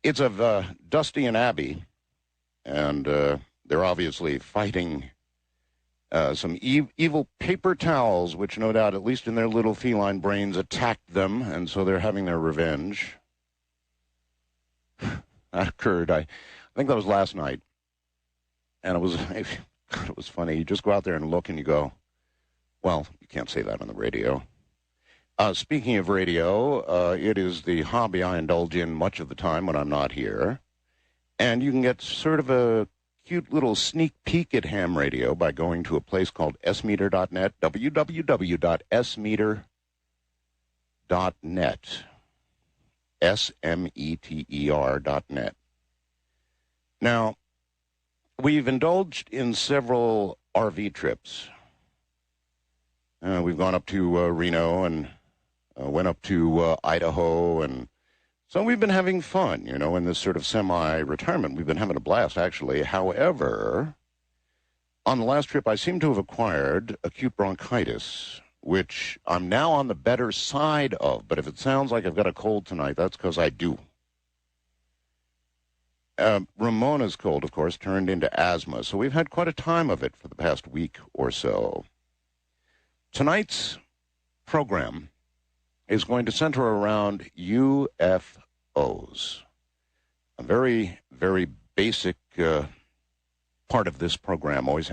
It's of Dusty and Abby, and they're obviously fighting some evil paper towels, which no doubt, at least in their little feline brains, attacked them, and so they're having their revenge. That occurred, I think that was last night, and it was funny. You just go out there and look, and you go, well, you can't say that on the radio. Speaking of radio, it is the hobby I indulge in much of the time when I'm not here. And you can get sort of a cute little sneak peek at ham radio by going to a place called smeter.net, www.smeter.net, SMETER.net. Now, we've indulged in several RV trips. We've gone up to Reno and went up to Idaho, and so we've been having fun, in this sort of semi-retirement. We've been having a blast, actually. However, on the last trip, I seem to have acquired acute bronchitis, which I'm now on the better side of. But if it sounds like I've got a cold tonight, that's because I do. Ramona's cold, of course, turned into asthma, so we've had quite a time of it for the past week or so. Tonight's program is going to center around UFOs. A very, very basic part of this program always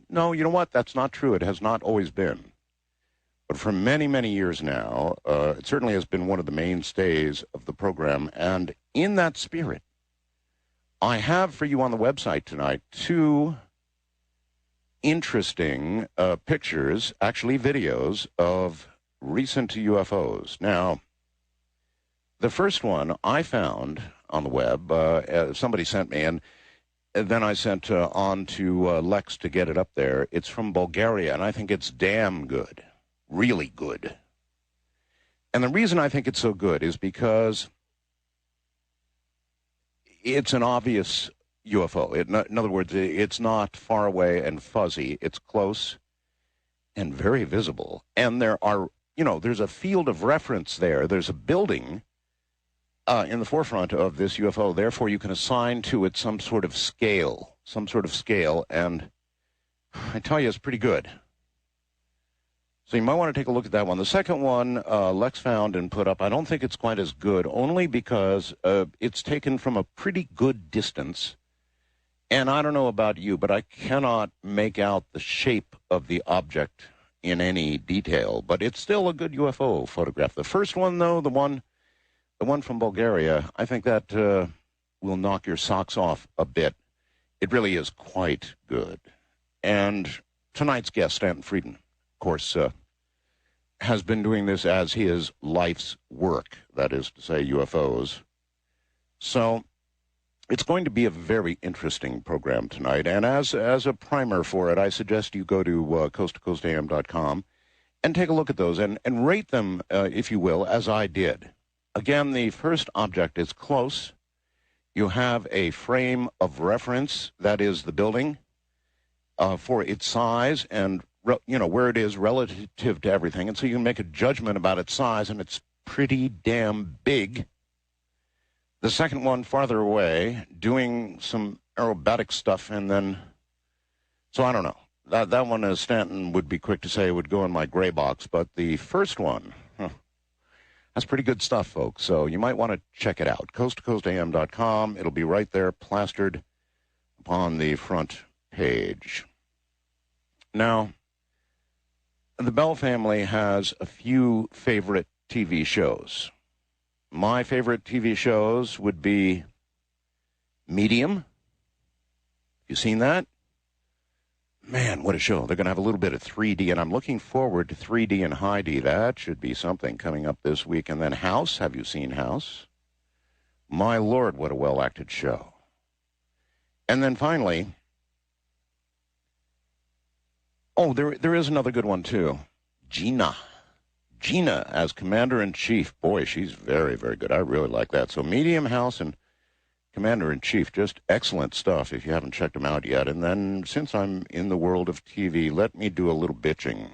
no, you know what? That's not true. It has not always been. But for many, many years now, it certainly has been one of the mainstays of the program. And in that spirit, I have for you on the website tonight 2 interesting pictures, actually videos, of recent UFOs. Now, the first one I found on the web, somebody sent me, and then I sent on to Lex to get it up there. It's from Bulgaria, and I think it's damn good, really good. And the reason I think it's so good is because it's an obvious UFO. In other words, it's not far away and fuzzy. It's close and very visible. And there are, there's a field of reference there. There's a building in the forefront of this UFO. Therefore, you can assign to it some sort of scale. And I tell you, it's pretty good. So you might want to take a look at that one. The second one, Lex found and put up. I don't think it's quite as good, only because it's taken from a pretty good distance. And I don't know about you, but I cannot make out the shape of the object in any detail. But it's still a good UFO photograph. The first one, though, the one from Bulgaria, I think that will knock your socks off a bit. It really is quite good. And tonight's guest, Stanton Friedman, of course, has been doing this as his life's work, that is to say, UFOs. So it's going to be a very interesting program tonight, and as a primer for it, I suggest you go to coasttocoastam.com and take a look at those and rate them, if you will, as I did. Again, the first object is close. You have a frame of reference, that is the building, for its size and where it is relative to everything, and so you can make a judgment about its size, and it's pretty damn big. The second one farther away, doing some aerobatic stuff, and then, so I don't know. That one, as Stanton would be quick to say, would go in my gray box. But the first one, that's pretty good stuff, folks. So you might want to check it out. coasttocoastam.com. It'll be right there, plastered upon the front page. Now, the Bell family has a few favorite TV shows. My favorite TV shows would be Medium. You seen that? Man, what a show. They're going to have a little bit of 3D, and I'm looking forward to 3D and high D. That should be something coming up this week. And then House. Have you seen House? My Lord, what a well-acted show. And then finally, there is another good one, too. Gina as Commander-in-Chief. Boy, she's very, very good. I really like that. So Medium, House, and Commander-in-Chief, just excellent stuff if you haven't checked them out yet. And then, since I'm in the world of TV, let me do a little bitching.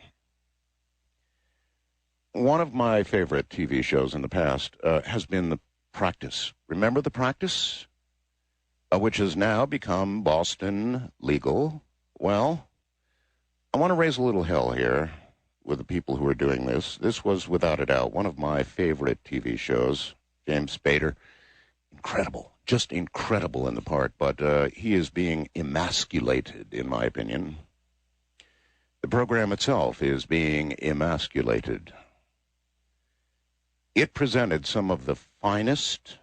One of my favorite TV shows in the past has been practice. Remember the practice? Which has now become Boston legal. Well, I want to raise a little hell here with the people who are doing this. This was, without a doubt, one of my favorite TV shows. James Spader, incredible, just incredible in the part, but he is being emasculated, in my opinion. The program itself is being emasculated. It presented some of the finest,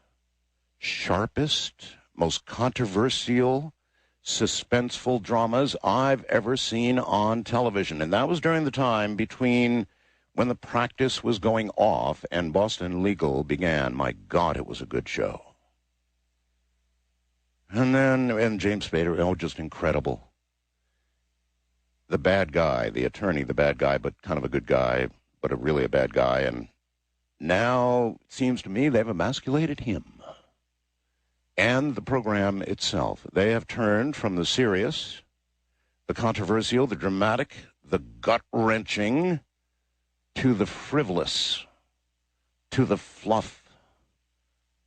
sharpest, most controversial, suspenseful dramas I've ever seen on television. And that was during the time between when the practice was going off and Boston Legal began. My God, it was a good show. And James Spader, oh, just incredible. The bad guy, the attorney, the bad guy, but kind of a good guy, but really a bad guy. And now, it seems to me, they've emasculated him. And the program itself. They have turned from the serious, the controversial, the dramatic, the gut-wrenching, to the frivolous, to the fluff,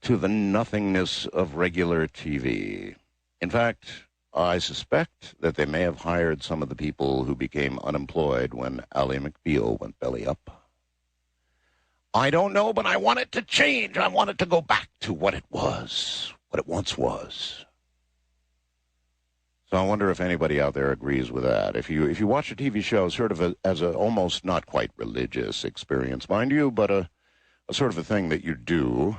to the nothingness of regular TV. In fact, I suspect that they may have hired some of the people who became unemployed when Ally McBeal went belly up. I don't know, but I want it to change. I want it to go back to what it was. What it once was. So I wonder if anybody out there agrees with that. If you watch a TV show sort of as a almost not quite religious experience, mind you, but a sort of a thing that you do,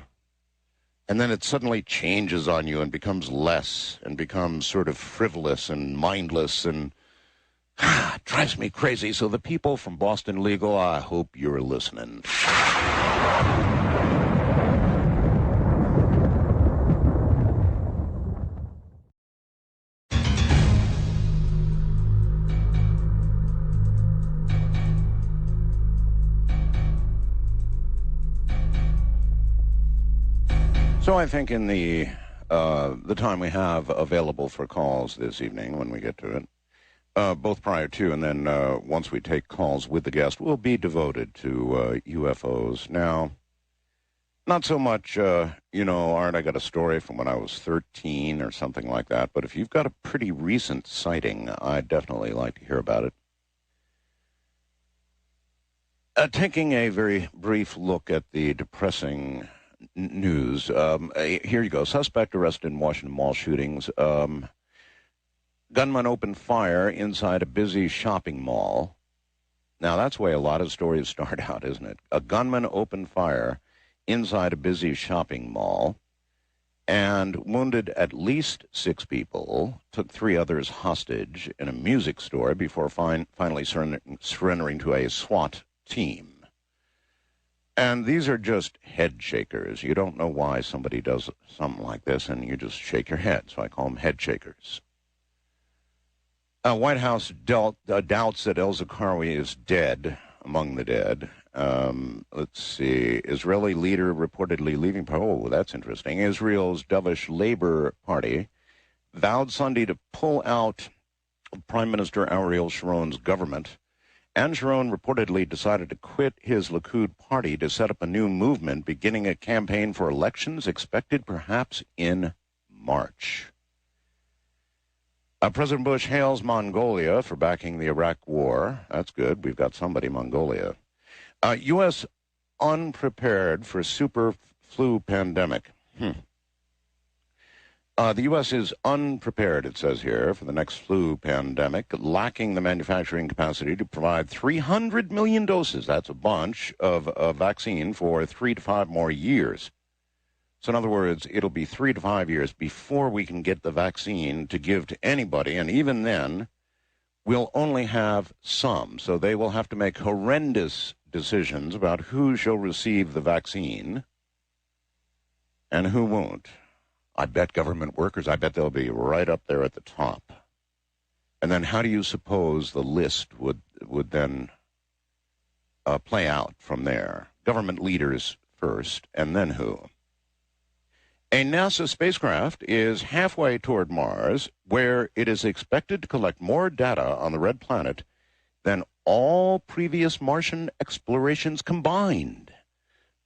and then it suddenly changes on you and becomes less and becomes sort of frivolous and mindless and it drives me crazy. So the people from Boston Legal, I hope you're listening. So I think in the time we have available for calls this evening, when we get to it, both prior to and then once we take calls with the guest, will be devoted to UFOs. Now, not so much, Art, I got a story from when I was 13 or something like that, but if you've got a pretty recent sighting, I'd definitely like to hear about it. Taking a very brief look at the depressing news. Here you go. Suspect arrested in Washington Mall shootings. Gunman opened fire inside a busy shopping mall. Now, that's the way a lot of stories start out, isn't it? A gunman opened fire inside a busy shopping mall and wounded at least 6 people, took 3 others hostage in a music store before finally surrendering to a SWAT team. And these are just head shakers. You don't know why somebody does something like this, and you just shake your head. So I call them head shakers. White House doubts that El Zakhawi is dead, among the dead. Let's see. Israeli leader reportedly leaving. Oh, that's interesting. Israel's dovish Labor Party vowed Sunday to pull out Prime Minister Ariel Sharon's government. And Sharon reportedly decided to quit his Likud party to set up a new movement, beginning a campaign for elections expected perhaps in March. President Bush hails Mongolia for backing the Iraq war. That's good. We've got somebody in Mongolia. U.S. unprepared for super flu pandemic. The U.S. is unprepared, it says here, for the next flu pandemic, lacking the manufacturing capacity to provide 300 million doses, that's a bunch, of vaccine for 3 to 5 more years. So in other words, it'll be 3 to 5 years before we can get the vaccine to give to anybody, and even then, we'll only have some. So they will have to make horrendous decisions about who shall receive the vaccine and who won't. I bet government workers, I bet they'll be right up there at the top. And then how do you suppose the list would then play out from there? Government leaders first, and then who? A NASA spacecraft is halfway toward Mars, where it is expected to collect more data on the red planet than all previous Martian explorations combined.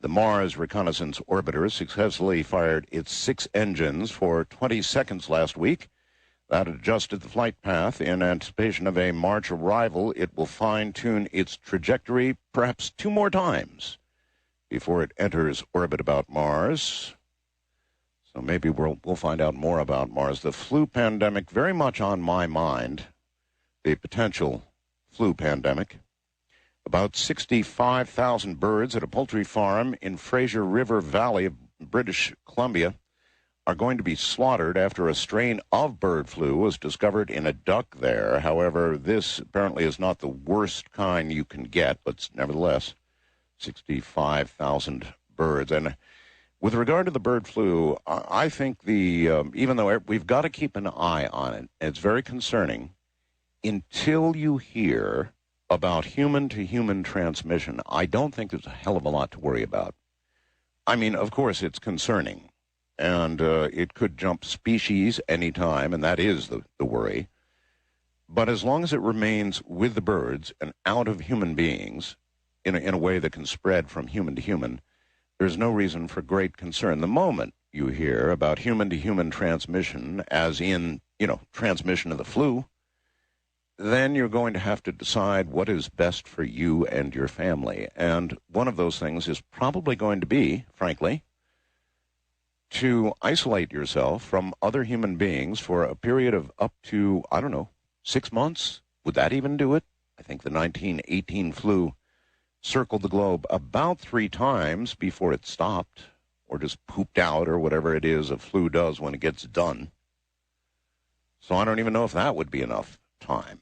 The Mars Reconnaissance Orbiter successfully fired its 6 engines for 20 seconds last week. That adjusted the flight path in anticipation of a March arrival. It will fine-tune its trajectory perhaps 2 more times before it enters orbit about Mars. So maybe we'll find out more about Mars. The flu pandemic, very much on my mind, the potential flu pandemic. About 65,000 birds at a poultry farm in Fraser River Valley of British Columbia are going to be slaughtered after a strain of bird flu was discovered in a duck there. However, this apparently is not the worst kind you can get, but nevertheless, 65,000 birds. And with regard to the bird flu, I think even though we've got to keep an eye on it, it's very concerning, until you hear about human-to-human transmission, I don't think there's a hell of a lot to worry about. I mean, of course, it's concerning, and it could jump species anytime, and that is the worry. But as long as it remains with the birds and out of human beings in a way that can spread from human to human, there's no reason for great concern. The moment you hear about human-to-human transmission, as in, transmission of the flu, then you're going to have to decide what is best for you and your family. And one of those things is probably going to be, frankly, to isolate yourself from other human beings for a period of up to, 6 months. Would that even do it? I think the 1918 flu circled the globe about 3 times before it stopped, or just pooped out, or whatever it is a flu does when it gets done. So I don't even know if that would be enough time.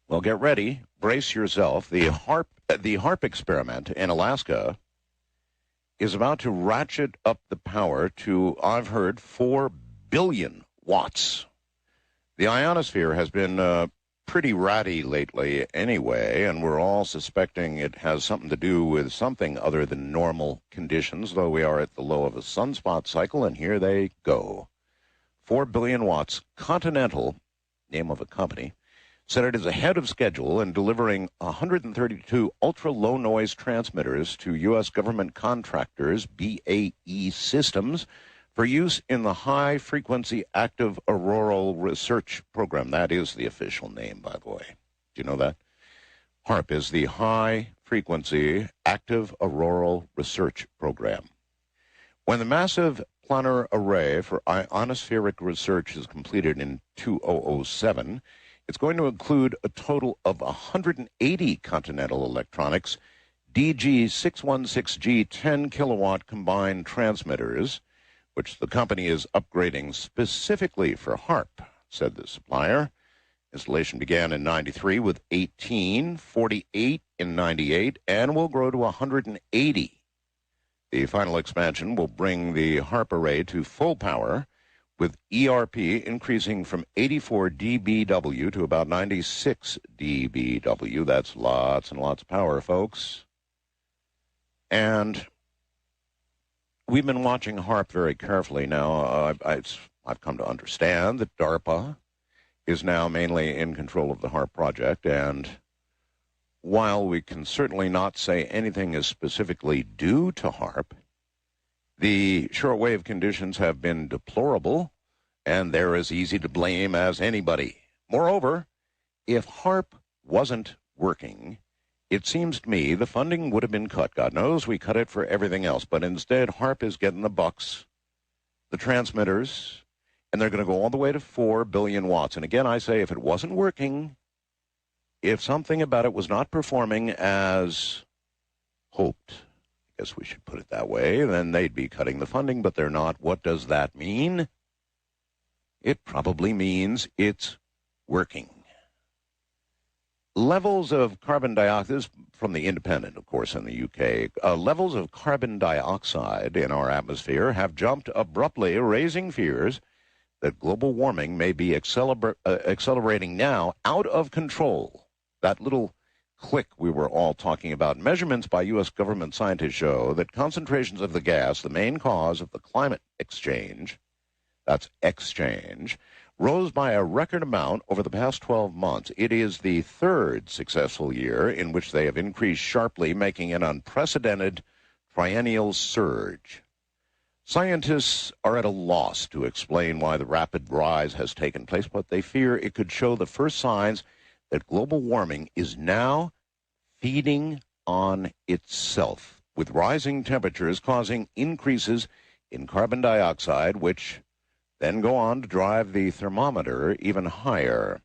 Well, get ready. Brace yourself. The HARP experiment in Alaska is about to ratchet up the power to, I've heard, 4 billion watts. The ionosphere has been pretty ratty lately anyway, and we're all suspecting it has something to do with something other than normal conditions, though we are at the low of a sunspot cycle, and here they go. 4 billion watts. Continental, name of a company, said it is ahead of schedule in delivering 132 ultra-low noise transmitters to U.S. government contractors, BAE Systems, for use in the High-Frequency Active Auroral Research Program. That is the official name, by the way. Do you know that? HARP is the High-Frequency Active Auroral Research Program. When the massive planar array for ionospheric research is completed in 2007, it's going to include a total of 180 Continental Electronics DG616G 10-kilowatt combined transmitters, which the company is upgrading specifically for HARP, said the supplier. Installation began in 93 with 18, 48 in 98, and will grow to 180. The final expansion will bring the HARP array to full power, with ERP increasing from 84 dBW to about 96 dBW. That's lots and lots of power, folks. And we've been watching HARP very carefully now. I've come to understand that DARPA is now mainly in control of the HARP project, and while we can certainly not say anything is specifically due to HARP, the shortwave conditions have been deplorable, and they're as easy to blame as anybody. Moreover, if HARP wasn't working, it seems to me the funding would have been cut. God knows we cut it for everything else, but instead HARP is getting the bucks, the transmitters, and they're going to go all the way to 4 billion watts. And again, I say if it wasn't working, if something about it was not performing as hoped, I guess we should put it that way, then they'd be cutting the funding, but they're not. What does that mean? It probably means it's working. Levels of carbon dioxide, this is from the Independent, of course, in the UK. Levels of carbon dioxide in our atmosphere have jumped abruptly, raising fears that global warming may be accelerating now out of control. That little click we were all talking about. Measurements by U.S. government scientists show that concentrations of the gas, the main cause of the climate exchange, that's exchange, rose by a record amount over the past 12 months. It is the third successful year in which they have increased sharply, making an unprecedented triennial surge. Scientists are at a loss to explain why the rapid rise has taken place, but they fear it could show the first signs that global warming is now feeding on itself, with rising temperatures causing increases in carbon dioxide, which then go on to drive the thermometer even higher.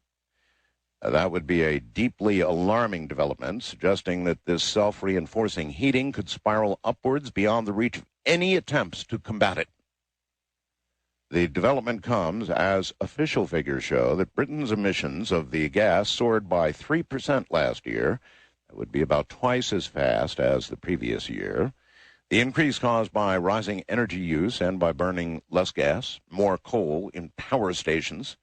That would be a deeply alarming development, suggesting that this self-reinforcing heating could spiral upwards beyond the reach of any attempts to combat it. The development comes as official figures show that Britain's emissions of the gas soared by 3% last year. That would be about twice as fast as the previous year. The increase caused by rising energy use and by burning less gas, more coal in power stations,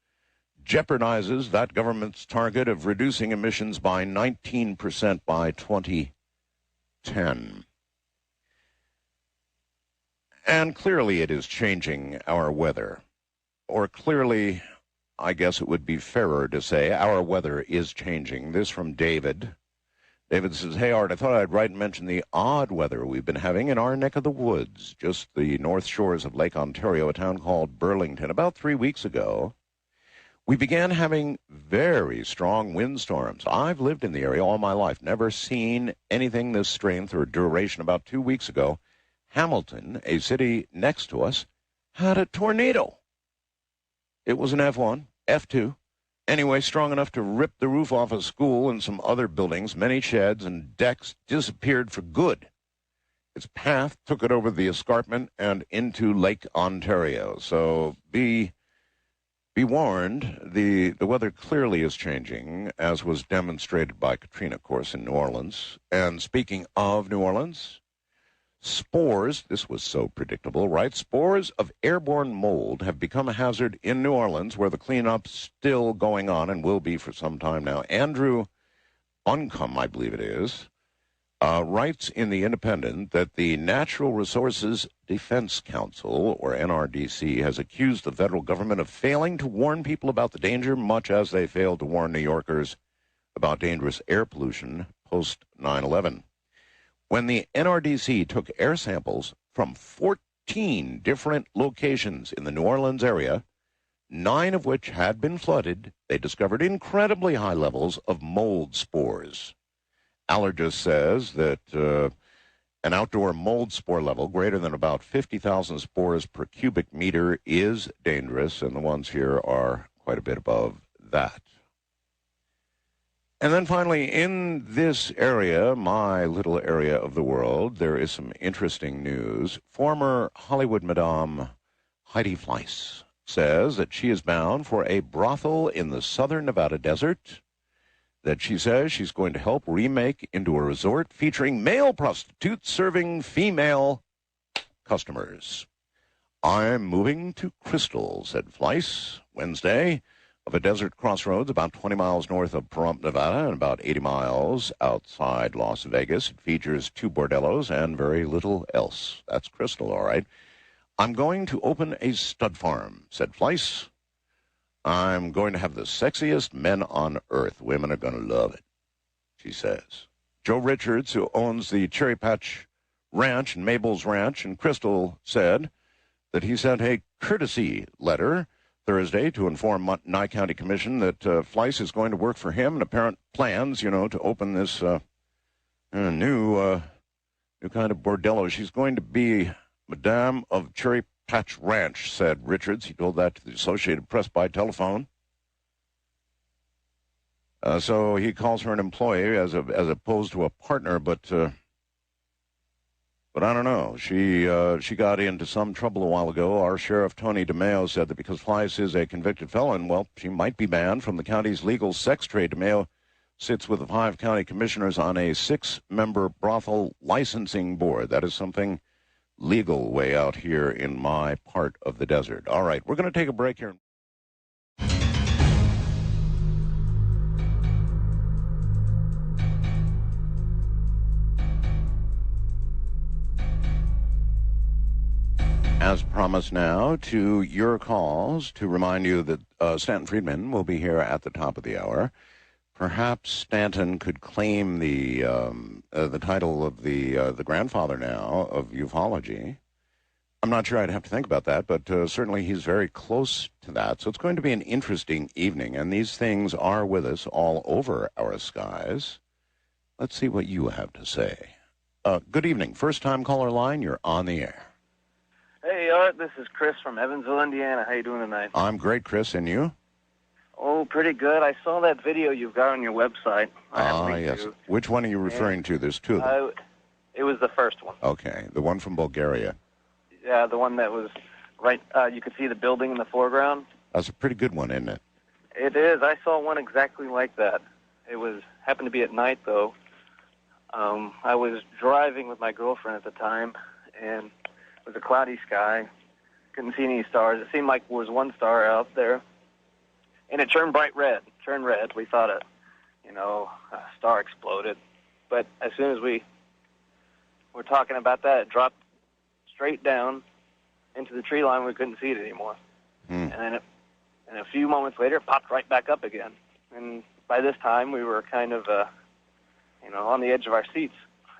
jeopardizes that government's target of reducing emissions by 19% by 2010. And clearly it is changing our weather. Or clearly, I guess it would be fairer to say, our weather is changing. This from David. David says, hey, Art, I thought I'd write and mention the odd weather we've been having in our neck of the woods, just the north shores of Lake Ontario, a town called Burlington. About 3 weeks ago, we began having very strong windstorms. I've lived in the area all my life, never seen anything this strength or duration. About 2 weeks ago, Hamilton, a city next to us, had a tornado. It was an F1, F2. Anyway, strong enough to rip the roof off a school and some other buildings. Many sheds and decks disappeared for good. Its path took it over the escarpment and into Lake Ontario. So be warned, the weather clearly is changing, as was demonstrated by Katrina, of course, in New Orleans. And speaking of New Orleans, spores, this was so predictable, right? Spores of airborne mold have become a hazard in New Orleans, where the cleanup's still going on and will be for some time now. Andrew Buncombe, I believe it is, writes in The Independent that the Natural Resources Defense Council, or NRDC, has accused the federal government of failing to warn people about the danger, much as they failed to warn New Yorkers about dangerous air pollution post 9/11. When the NRDC took air samples from 14 different locations in the New Orleans area, 9 of which had been flooded, they discovered incredibly high levels of mold spores. Allergist says that an outdoor mold spore level greater than about 50,000 spores per cubic meter is dangerous, and the ones here are quite a bit above that. And then finally, in this area, my little area of the world, there is some interesting news. Former Hollywood Madame Heidi Fleiss says that she is bound for a brothel in the southern Nevada desert that she says she's going to help remake into a resort featuring male prostitutes serving female customers. I'm moving to Crystal, said Fleiss Wednesday, of a desert crossroads about 20 miles north of Pahrump, Nevada, and about 80 miles outside Las Vegas. It features 2 bordellos and very little else. That's Crystal, all right. I'm going to open a stud farm, said Fleiss. I'm going to have the sexiest men on earth. Women are going to love it, she says. Joe Richards, who owns the Cherry Patch Ranch and Mabel's Ranch in Crystal, said that he sent a courtesy letter Thursday to inform Nye County Commission that Fleiss is going to work for him, and apparent plans, to open this new kind of bordello. She's going to be Madame of Cherry Patch Ranch, said Richards. He told that to the Associated Press by telephone. So he calls her an employee as opposed to a partner, but I don't know. She got into some trouble a while ago. Our Sheriff Tony DeMeo said that because Fleiss is a convicted felon, well, she might be banned from the county's legal sex trade. DeMeo sits with the 5 county commissioners on a 6-member brothel licensing board. That is something legal way out here in my part of the desert. All right, we're going to take a break here. As promised now, to your calls to remind you that Stanton Friedman will be here at the top of the hour. Perhaps Stanton could claim the title of the grandfather now of ufology. I'm not sure. I'd have to think about that, but certainly he's very close to that. So it's going to be an interesting evening, and these things are with us all over our skies. Let's see what you have to say. Good evening. First-time caller line, you're on the air. Hey, Art, this is Chris from Evansville, Indiana. How you doing tonight? I'm great, Chris, and you? Oh, pretty good. I saw that video you've got on your website. Yes. Which one are you referring to? There's two of them. It was the first one. Okay, the one from Bulgaria. Yeah, the one that was right, you could see the building in the foreground. That's a pretty good one, isn't it? It is. I saw one exactly like that. It happened to be at night, though. I was driving with my girlfriend at the time, and it was a cloudy sky. Couldn't see any stars. It seemed like there was one star out there, and it turned bright red. We thought a star exploded. But as soon as we were talking about that, it dropped straight down into the tree line. We couldn't see it anymore. And then a few moments later, it popped right back up again. And by this time, we were kind of, on the edge of our seats,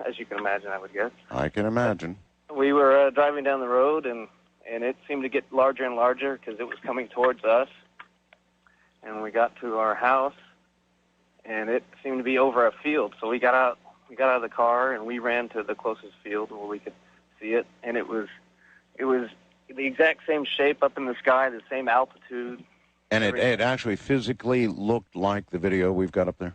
as you can imagine, I would guess. I can imagine. We were driving down the road, and it seemed to get larger and larger because it was coming towards us. And we got to our house, and it seemed to be over a field. So we got out of the car, and we ran to the closest field where we could see it. And it was the exact same shape up in the sky, the same altitude. And it actually physically looked like the video we've got up there?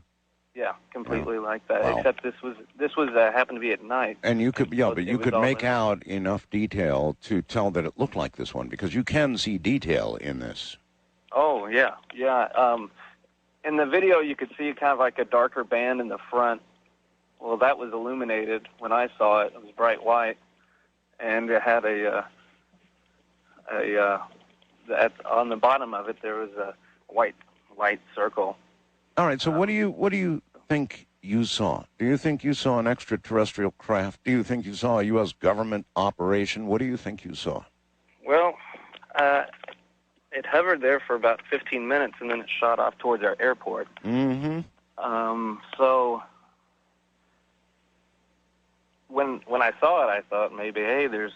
Yeah, completely like that. Wow. Except this was happened to be at night. And you could, but you could make out enough detail to tell that it looked like this one, because you can see detail in this. Oh, yeah. In the video, you could see kind of like a darker band in the front. Well, that was illuminated when I saw it. It was bright white, and it had on the bottom of it there was a white light circle. All right. So what do you think you saw? Do you think you saw an extraterrestrial craft? Do you think you saw a U.S. government operation? What do you think you saw? Well, it hovered there for about 15 minutes, and then it shot off towards our airport. Mm-hmm. So when I saw it, I thought maybe, hey, there's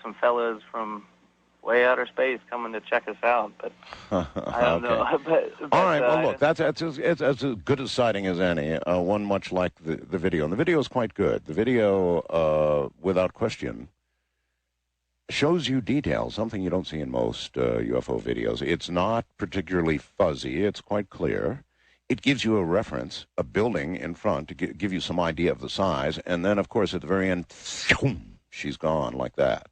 some fellas from way outer space coming to check us out, but I don't know. But, all right, well, look, that's as good a sighting as any, one much like the video. And the video is quite good. The video, without question, shows you details, something you don't see in most UFO videos. It's not particularly fuzzy. It's quite clear. It gives you a reference, a building in front to give you some idea of the size. And then, of course, at the very end, she's gone like that.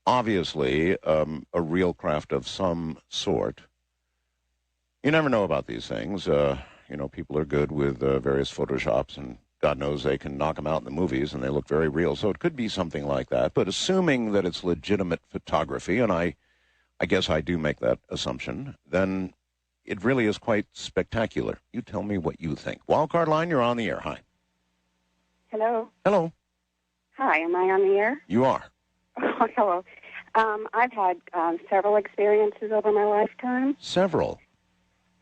Obviously, a real craft of some sort. You never know about these things. People are good with various Photoshops, and God knows they can knock them out in the movies, and they look very real. So it could be something like that. But assuming that it's legitimate photography, and I guess I do make that assumption, then it really is quite spectacular. You tell me what you think. Wildcard line, you're on the air. Hi. Hello. Hello. Hi, am I on the air? You are. Oh, hello. I've had several experiences over my lifetime. Several?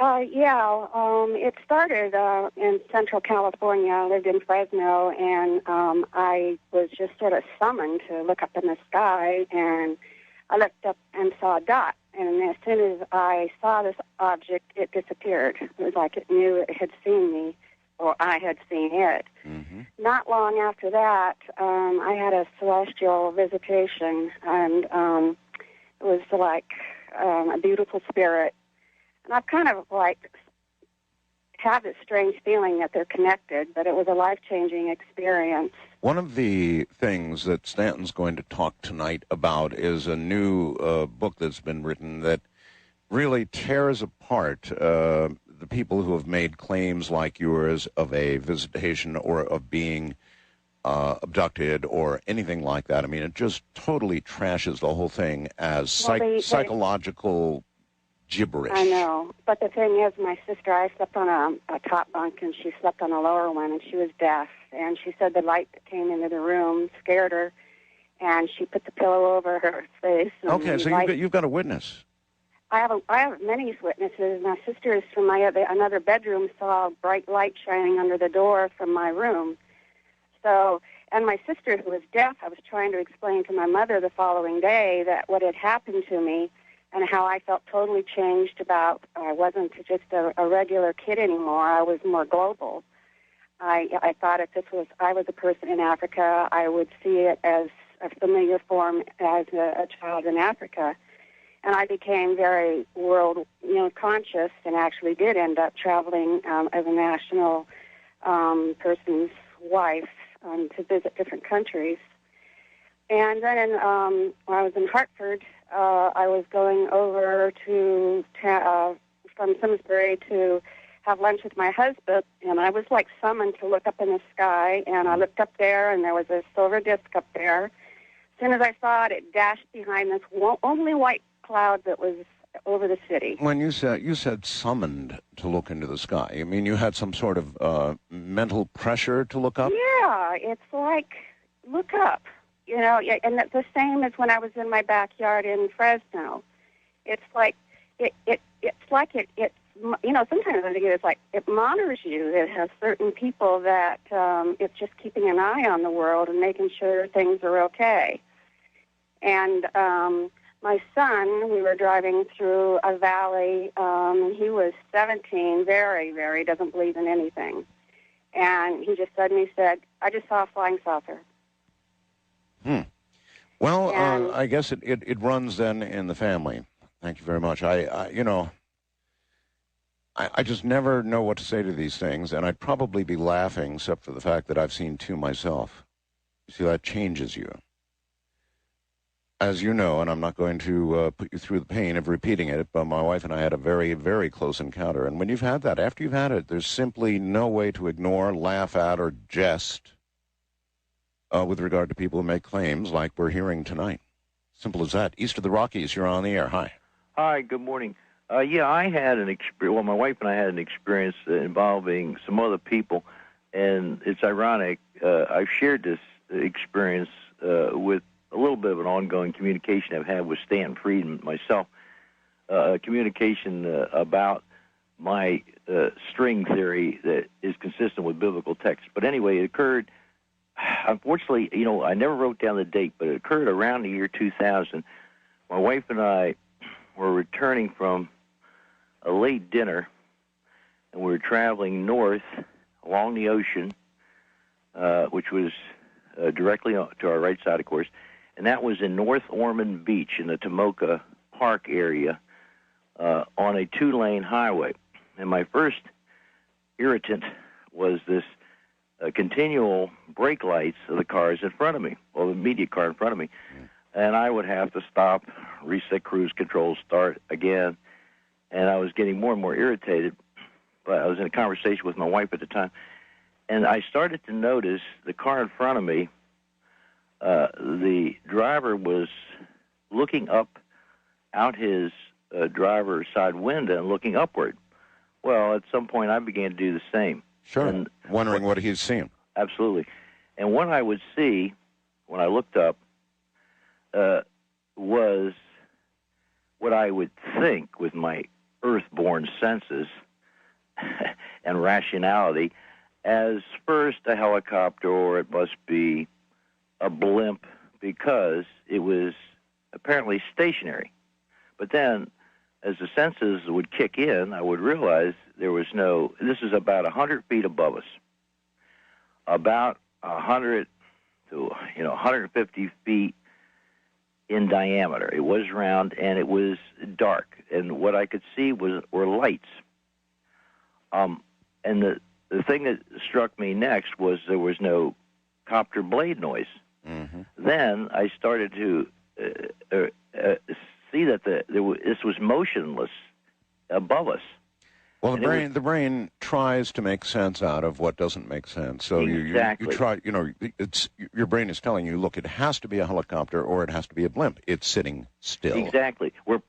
It started in Central California. I lived in Fresno, and I was just sort of summoned to look up in the sky, and I looked up and saw a dot. And as soon as I saw this object, it disappeared. It was like it knew it had seen me, or I had seen it. Mm-hmm. Not long after that, I had a celestial visitation, and it was like a beautiful spirit. And I've kind of have this strange feeling that they're connected, but it was a life-changing experience. One of the things that Stanton's going to talk tonight about is a new book that's been written that really tears apart the people who have made claims like yours of a visitation or of being abducted or anything like that. I mean, it just totally trashes the whole thing as psychological gibberish. I know. But the thing is, my sister, I slept on a top bunk, and she slept on a lower one, and she was deaf. And she said the light that came into the room scared her, and she put the pillow over her face. And okay, so you've got a witness. I have many witnesses. My sisters from another bedroom saw a bright light shining under the door from my room. So, and my sister, who was deaf, I was trying to explain to my mother the following day that what had happened to me and how I felt totally changed about I wasn't just a regular kid anymore. I was more global. I thought if I was a person in Africa, I would see it as a familiar form as a child in Africa. And I became very world, conscious, and actually did end up traveling as a national person's wife to visit different countries. And then when I was in Hartford, I was going over from Simsbury to have lunch with my husband, and I was like summoned to look up in the sky, and I looked up there, and there was a silver disc up there. As soon as I saw it, it dashed behind this only white cloud that was over the city. When you said summoned to look into the sky, you mean you had some sort of mental pressure to look up? Yeah, it's like, look up, and that's the same as when I was in my backyard in Fresno. It's like, sometimes I think it's like it monitors you. It has certain people that it's just keeping an eye on the world and making sure things are okay. And my son, we were driving through a valley. He was 17, very, very doesn't believe in anything. And he just suddenly said, I just saw a flying saucer. Well, I guess it runs then in the family. Thank you very much. I just never know what to say to these things, and I'd probably be laughing except for the fact that I've seen two myself. You see, that changes you. As you know, and I'm not going to put you through the pain of repeating it, but my wife and I had a very, very close encounter. And when you've had that, after you've had it, there's simply no way to ignore, laugh at, or jest with regard to people who make claims like we're hearing tonight. Simple as that. East of the Rockies, you're on the air. Hi. Hi, good morning. I had an experience. Well, my wife and I had an experience involving some other people, and it's ironic. I've shared this experience with a little bit of an ongoing communication I've had with Stanton Friedman myself, communication about my string theory that is consistent with biblical texts. But anyway, it occurred, unfortunately, I never wrote down the date, but it occurred around the year 2000. My wife and I were returning from a late dinner, and we were traveling north along the ocean, which was directly to our right side, of course, and that was in North Ormond Beach in the Tomoka Park area on a two-lane highway. And my first irritant was this continual brake lights of the cars in front of me, or the immediate car in front of me. And I would have to stop, reset cruise control, start again. And I was getting more and more irritated. But I was in a conversation with my wife at the time. And I started to notice the car in front of me, the driver was looking up out his driver's side window and looking upward. Well, at some point I began to do the same. Sure. And wondering what he's seeing. Absolutely. And what I would see when I looked up was what I would think with my earth-born senses and rationality as first a helicopter, or it must be a blimp, because it was apparently stationary. But then, as the senses would kick in, I would realize there was this is about 100 feet above us, about 100 to 150 feet in diameter. It was round, and it was dark, and what I could see were lights. And the thing that struck me next was there was no copter blade noise. Mm-hmm. Then I started to see that this was motionless above us. Well, the brain tries to make sense out of what doesn't make sense. So exactly. you try, your brain is telling you, look, it has to be a helicopter or it has to be a blimp. It's sitting still. Exactly. We're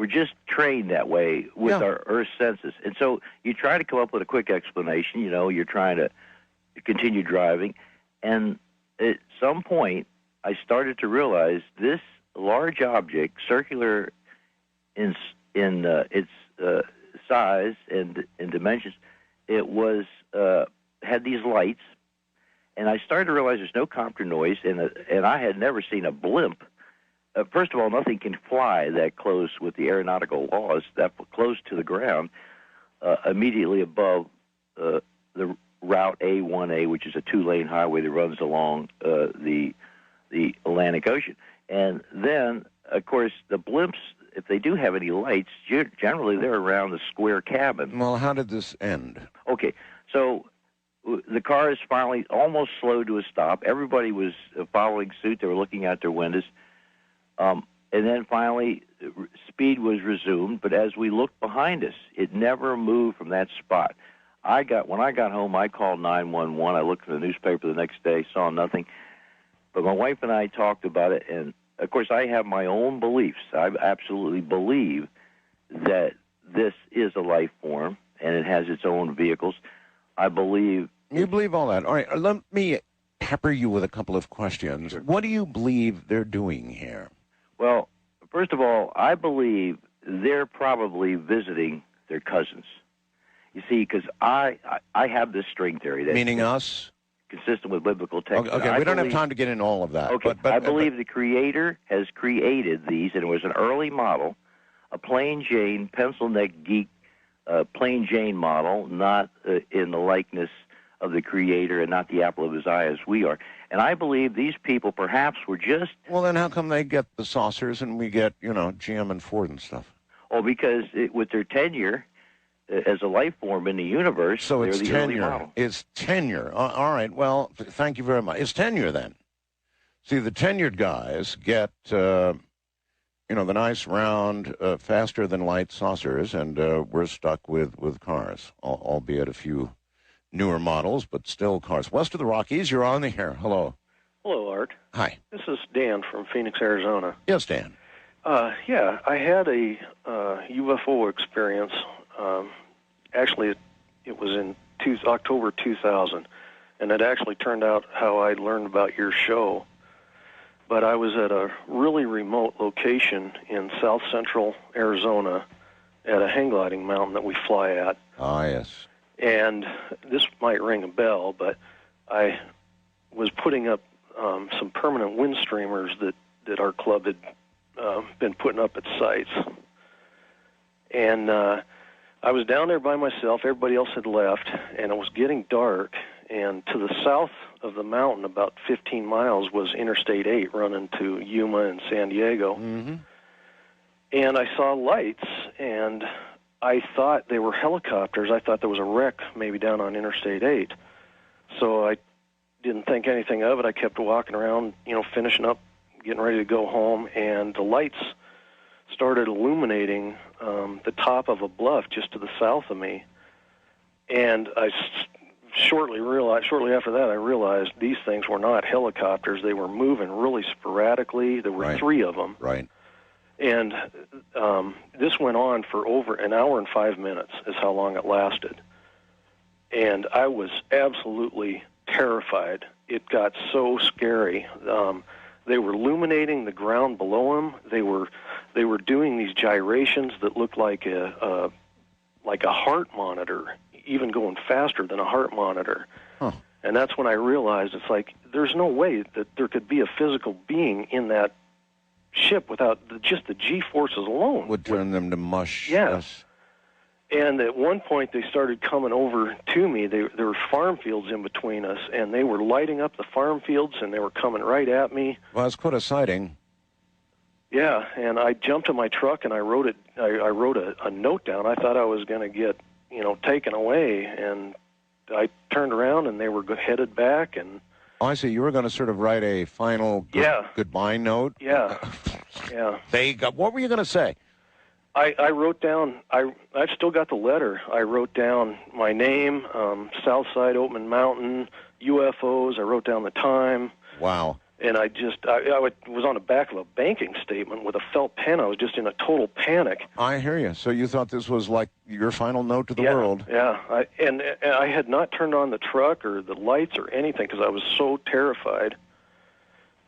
just trained that way with our earth senses. And so you try to come up with a quick explanation. You're trying to continue driving. And at some point, I started to realize this large object, circular in its size and dimensions, it was had these lights, and I started to realize there's no Compton noise, and I had never seen a blimp. First of all, nothing can fly that close with the aeronautical laws, that close to the ground, immediately above the Route A1A, which is a 2-lane highway that runs along the Atlantic Ocean. And then, of course, the blimps, if they do have any lights, generally they're around the square cabin. Well, how did this end? Okay, so the car is finally almost slowed to a stop. Everybody was following suit. They were looking out their windows. And then finally, speed was resumed. But as we looked behind us, it never moved from that spot. When I got home, I called 911. I looked in the newspaper the next day, saw nothing. But my wife and I talked about it, and of course, I have my own beliefs. I absolutely believe that this is a life form, and it has its own vehicles. I believe... You believe all that. All right, let me pepper you with a couple of questions. Sure. What do you believe they're doing here? Well, first of all, I believe they're probably visiting their cousins. You see, because I have this string theory. That Meaning us? Consistent with biblical text. Okay, we don't have time to get into all of that. Okay, I believe the Creator has created these, and it was an early model, a plain Jane, pencil neck geek, plain Jane model, not in the likeness of the Creator and not the apple of his eye as we are. And I believe these people perhaps were just... Well, then how come they get the saucers and we get, GM and Ford and stuff? Oh, because with their tenure as a life form in the universe, so it's they're the tenure. early model. It's tenure. All right. Well, thank you very much. It's tenure then. See, the tenured guys get, the nice round, faster than light saucers, and we're stuck with cars, albeit a few newer models, but still cars. West of the Rockies, you're on the air. Hello. Hello, Art. Hi. This is Dan from Phoenix, Arizona. Yes, Dan. Yeah, I had a UFO experience. Actually, it was in October 2000, and it actually turned out how I learned about your show. But I was at a really remote location in south central Arizona at a hang gliding mountain that we fly at. Ah, yes. And this might ring a bell, but I was putting up some permanent wind streamers that our club had been putting up at sites. And I was down there by myself. Everybody else had left, and it was getting dark. And to the south of the mountain, about 15 miles, was Interstate 8 running to Yuma and San Diego. Mm-hmm. And I saw lights, and I thought they were helicopters. I thought there was a wreck maybe down on Interstate 8. So I didn't think anything of it. I kept walking around, finishing up, getting ready to go home, and the lights started illuminating the top of a bluff just to the south of me. And I shortly after that, I realized these things were not helicopters. They were moving really sporadically. There were three of them. Right. And this went on for over an hour and 5 minutes is how long it lasted. And I was absolutely terrified. It got so scary. They were illuminating the ground below them. They were doing these gyrations that looked like a heart monitor, even going faster than a heart monitor. Huh. And that's when I realized it's like there's no way that there could be a physical being in that ship without just the G-forces alone. Would turn them to mush. Yes. And at one point, they started coming over to me. There were farm fields in between us, and they were lighting up the farm fields, and they were coming right at me. Well, it's quite a sighting. Yeah, and I jumped in my truck, and I wrote a note down. I thought I was going to get, taken away, and I turned around, and they were headed back, and... Oh, I see. You were going to sort of write a final goodbye note? Yeah, yeah. What were you going to say? I wrote down, I've still got the letter. I wrote down my name, Southside Oatman Mountain, UFOs. I wrote down the time. Wow. And I was on the back of a banking statement with a felt pen. I was just in a total panic. I hear you. So you thought this was like your final note to the world. Yeah. And I had not turned on the truck or the lights or anything because I was so terrified.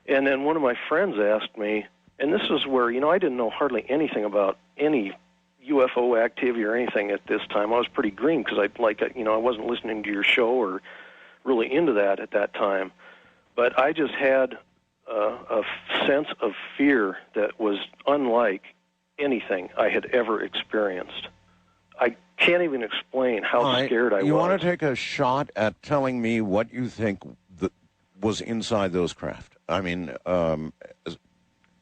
And then one of my friends asked me, and this is where, I didn't know hardly anything about any UFO activity or anything at this time. I was pretty green because I wasn't listening to your show or really into that at that time. But I just had a sense of fear that was unlike anything I had ever experienced. I can't even explain how scared I was. You want to take a shot at telling me what you think was inside those craft? I mean,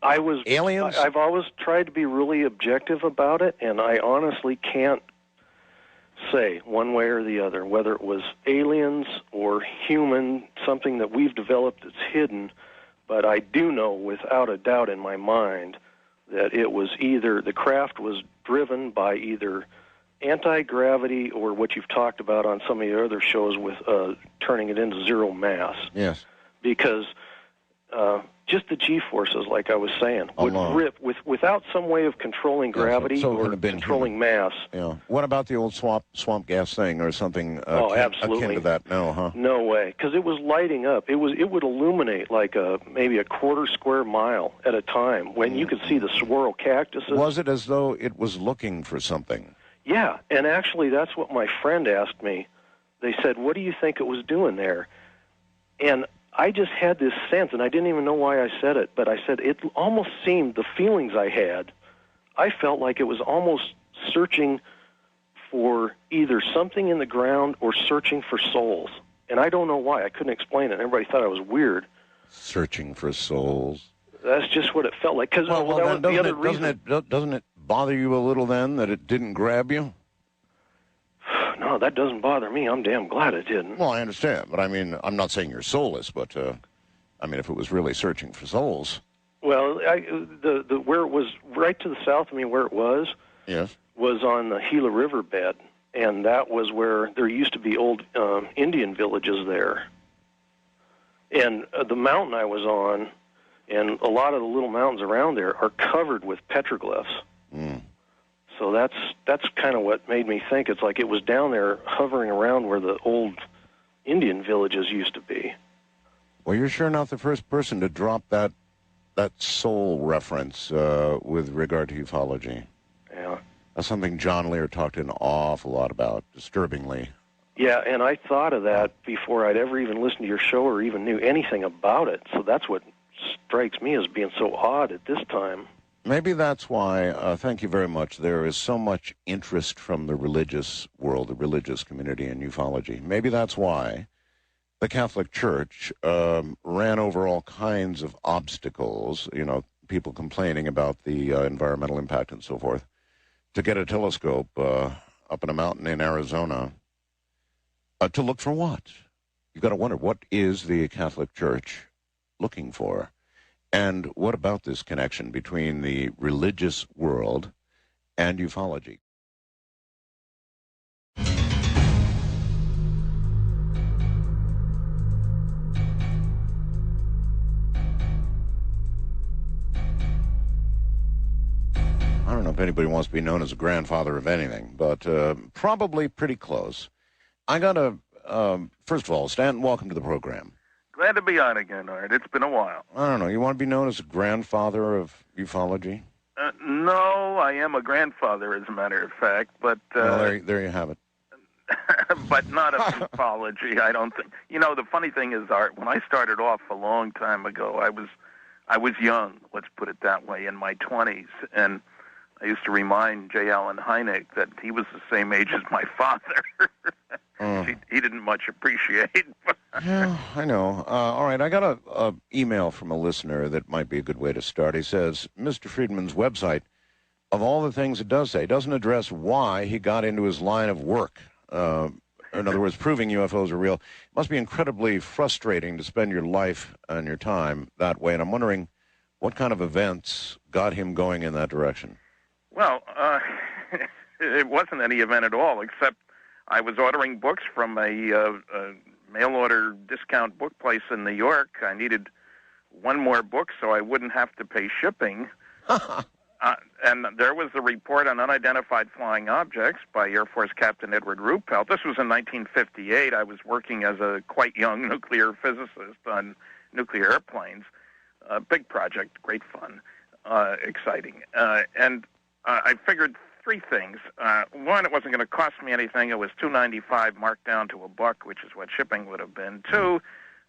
aliens? I've always tried to be really objective about it, and I honestly can't say one way or the other whether it was aliens or human, something that we've developed that's hidden. But I do know without a doubt in my mind that it was either the craft was driven by either anti-gravity or what you've talked about on some of your other shows with turning it into zero mass. Yes. Because just the G-forces, like I was saying, would rip without some way of controlling gravity or controlling mass. Yeah. What about the old swamp gas thing or something absolutely. akin to that? No, huh? No way, because it was lighting up. It would illuminate like maybe a quarter square mile at a time when you could see the swirl cactuses. Was it as though it was looking for something? Yeah, and actually that's what my friend asked me. They said, what do you think it was doing there? And I just had this sense, and I didn't even know why I said it, but I said it almost seemed, the feelings I had, I felt like it was almost searching for either something in the ground or searching for souls. And I don't know why. I couldn't explain it. Everybody thought I was weird. Searching for souls. That's just what it felt like. Because that was the other reason. Doesn't it bother you a little then that it didn't grab you? No, that doesn't bother me. I'm damn glad it didn't. Well, I understand, but I mean, I'm not saying you're soulless, but I mean, if it was really searching for souls. Well, the where it was right to the south of me, where it was, yes, was on the Gila River bed, and that was where there used to be old Indian villages there. And the mountain I was on, and a lot of the little mountains around there are covered with petroglyphs. Mm. So that's kind of what made me think it's like it was down there hovering around where the old Indian villages used to be. Well, you're sure not the first person to drop that soul reference with regard to ufology. Yeah. That's something John Lear talked an awful lot about, disturbingly. Yeah, and I thought of that before I'd ever even listened to your show or even knew anything about it. So that's what strikes me as being so odd at this time. Maybe that's why, thank you very much, there is so much interest from the religious world, the religious community in ufology. Maybe that's why the Catholic Church ran over all kinds of obstacles, people complaining about the environmental impact and so forth, to get a telescope up in a mountain in Arizona to look for what? You've got to wonder, what is the Catholic Church looking for? And what about this connection between the religious world and ufology? I don't know if anybody wants to be known as a grandfather of anything, but probably pretty close. I got to, first of all, Stanton, welcome to the program. Glad to be on again, Art. It's been a while. I don't know. You want to be known as a grandfather of ufology? No, I am a grandfather, as a matter of fact, but... well, there you have it. But not of ufology, I don't think. The funny thing is, Art, when I started off a long time ago, I was young, let's put it that way, in my 20s, and I used to remind J. Allen Hynek that he was the same age as my father. He didn't much appreciate. Yeah, I know. All right, I got a email from a listener that might be a good way to start. He says, Mr. Friedman's website, of all the things it does say, doesn't address why he got into his line of work. In other words, proving UFOs are real. It must be incredibly frustrating to spend your life and your time that way, and I'm wondering what kind of events got him going in that direction. Well, it wasn't any event at all, except I was ordering books from a mail-order discount book place in New York. I needed one more book so I wouldn't have to pay shipping. And there was the report on unidentified flying objects by Air Force Captain Edward Ruppelt. This was in 1958. I was working as a quite young nuclear physicist on nuclear airplanes. Big project, great fun, exciting. And I figured three things. One, it wasn't going to cost me anything. It was $2.95 marked down to $1, which is what shipping would have been. Two,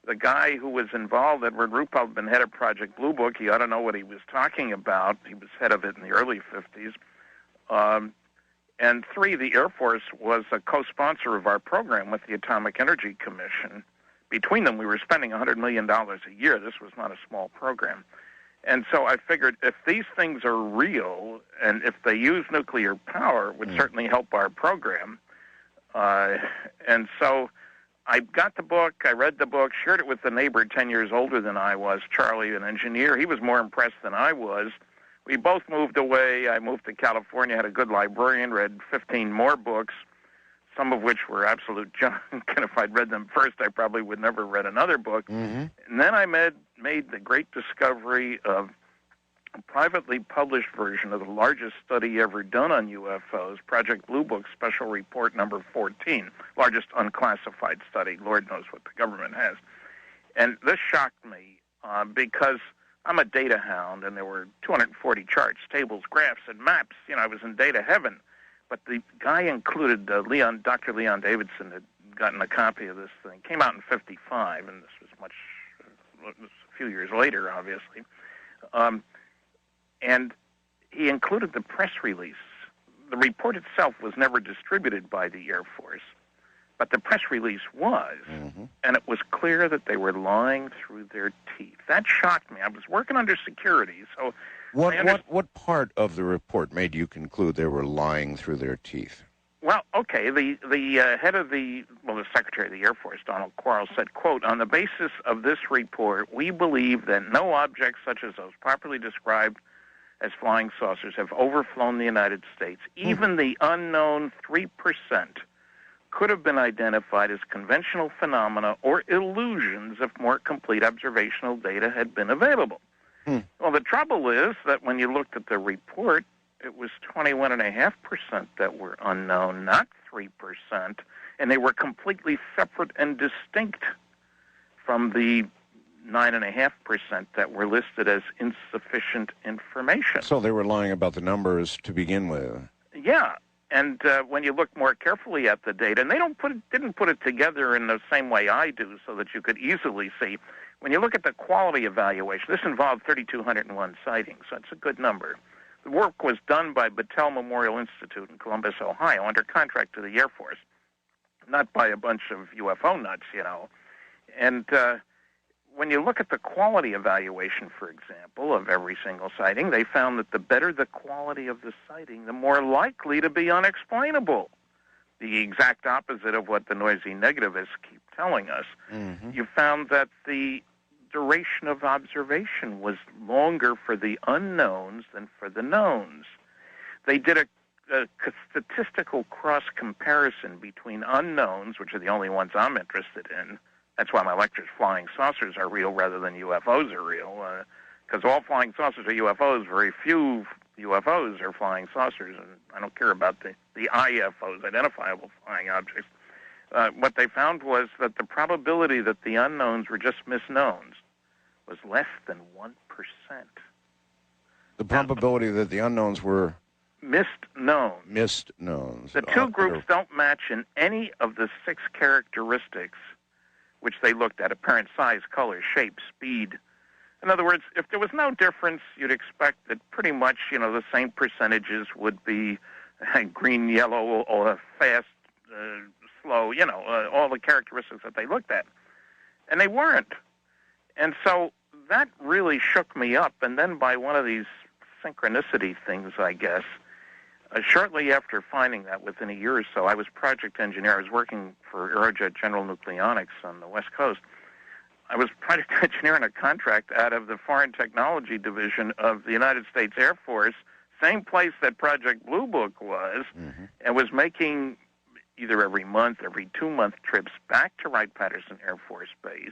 the guy who was involved, Edward Ruppel, had been head of Project Blue Book. He ought to know what he was talking about. He was head of it in the early 50s. And three, the Air Force was a co-sponsor of our program with the Atomic Energy Commission. Between them, we were spending $100 million a year. This was not a small program. And so I figured if these things are real, and if they use nuclear power, it would certainly help our program. And so I got the book, I read the book, shared it with the neighbor 10 years older than I was, Charlie, an engineer. He was more impressed than I was. We both moved away. I moved to California, had a good librarian, read 15 more books, some of which were absolute junk. And if I'd read them first, I probably would never have read another book. And then I made the great discovery of a privately published version of the largest study ever done on UFOs, Project Blue Book Special Report number 14, largest unclassified study. Lord knows what the government has. And this shocked me because I'm a data hound, and there were 240 charts, tables, graphs, and maps. You know, I was in data heaven. But the guy included Dr. Leon Davidson had gotten a copy of this thing. Came out in '55, and this was a few years later, obviously. And he included the press release. The report itself was never distributed by the Air Force, but the press release was, and it was clear that they were lying through their teeth. That shocked me. I was working under security, so... What part of the report made you conclude they were lying through their teeth? Well, okay, the head of the Secretary of the Air Force, Donald Quarles, said, quote, "On the basis of this report, we believe that no objects such as those properly described as flying saucers have overflown the United States. Even the unknown 3% could have been identified as conventional phenomena or illusions if more complete observational data had been available." Well, the trouble is that when you looked at the report, it was 21.5% that were unknown, not 3%, and they were completely separate and distinct from the 9.5% that were listed as insufficient information. So they were lying about the numbers to begin with. Yeah, and when you look more carefully at the data, and they didn't put it together in the same way I do so that you could easily see. When you look at the quality evaluation, this involved 3,201 sightings, so it's a good number. The work was done by Battelle Memorial Institute in Columbus, Ohio, under contract to the Air Force, not by a bunch of UFO nuts, you know. And when you look at the quality evaluation, for example, of every single sighting, they found that the better the quality of the sighting, the more likely to be unexplainable. The exact opposite of what the noisy negativists keep telling us. You found that the duration of observation was longer for the unknowns than for the knowns. They did a statistical cross-comparison between unknowns, which are the only ones I'm interested in. That's why my lectures, flying saucers are real rather than UFOs are real, because all flying saucers are UFOs. Very few UFOs are flying saucers, and I don't care about the IFOs, identifiable flying objects. What they found was that the probability that the unknowns were just misknowns was less than 1%. The probability that the unknowns were misknowns. The two groups don't match in any of the 6 characteristics which they looked at: apparent size, color, shape, speed. In other words, if there was no difference, you'd expect that pretty much, the same percentages would be green, yellow, or fast, slow, all the characteristics that they looked at. And they weren't. And so that really shook me up. And then by one of these synchronicity things, I guess, shortly after finding that, within a year or so, I was project engineer. I was working for Aerojet General Nucleonics on the West Coast. I was project engineer on a contract out of the Foreign Technology Division of the United States Air Force, same place that Project Blue Book was, and was making either every month, every 2-month trips back to Wright-Patterson Air Force Base.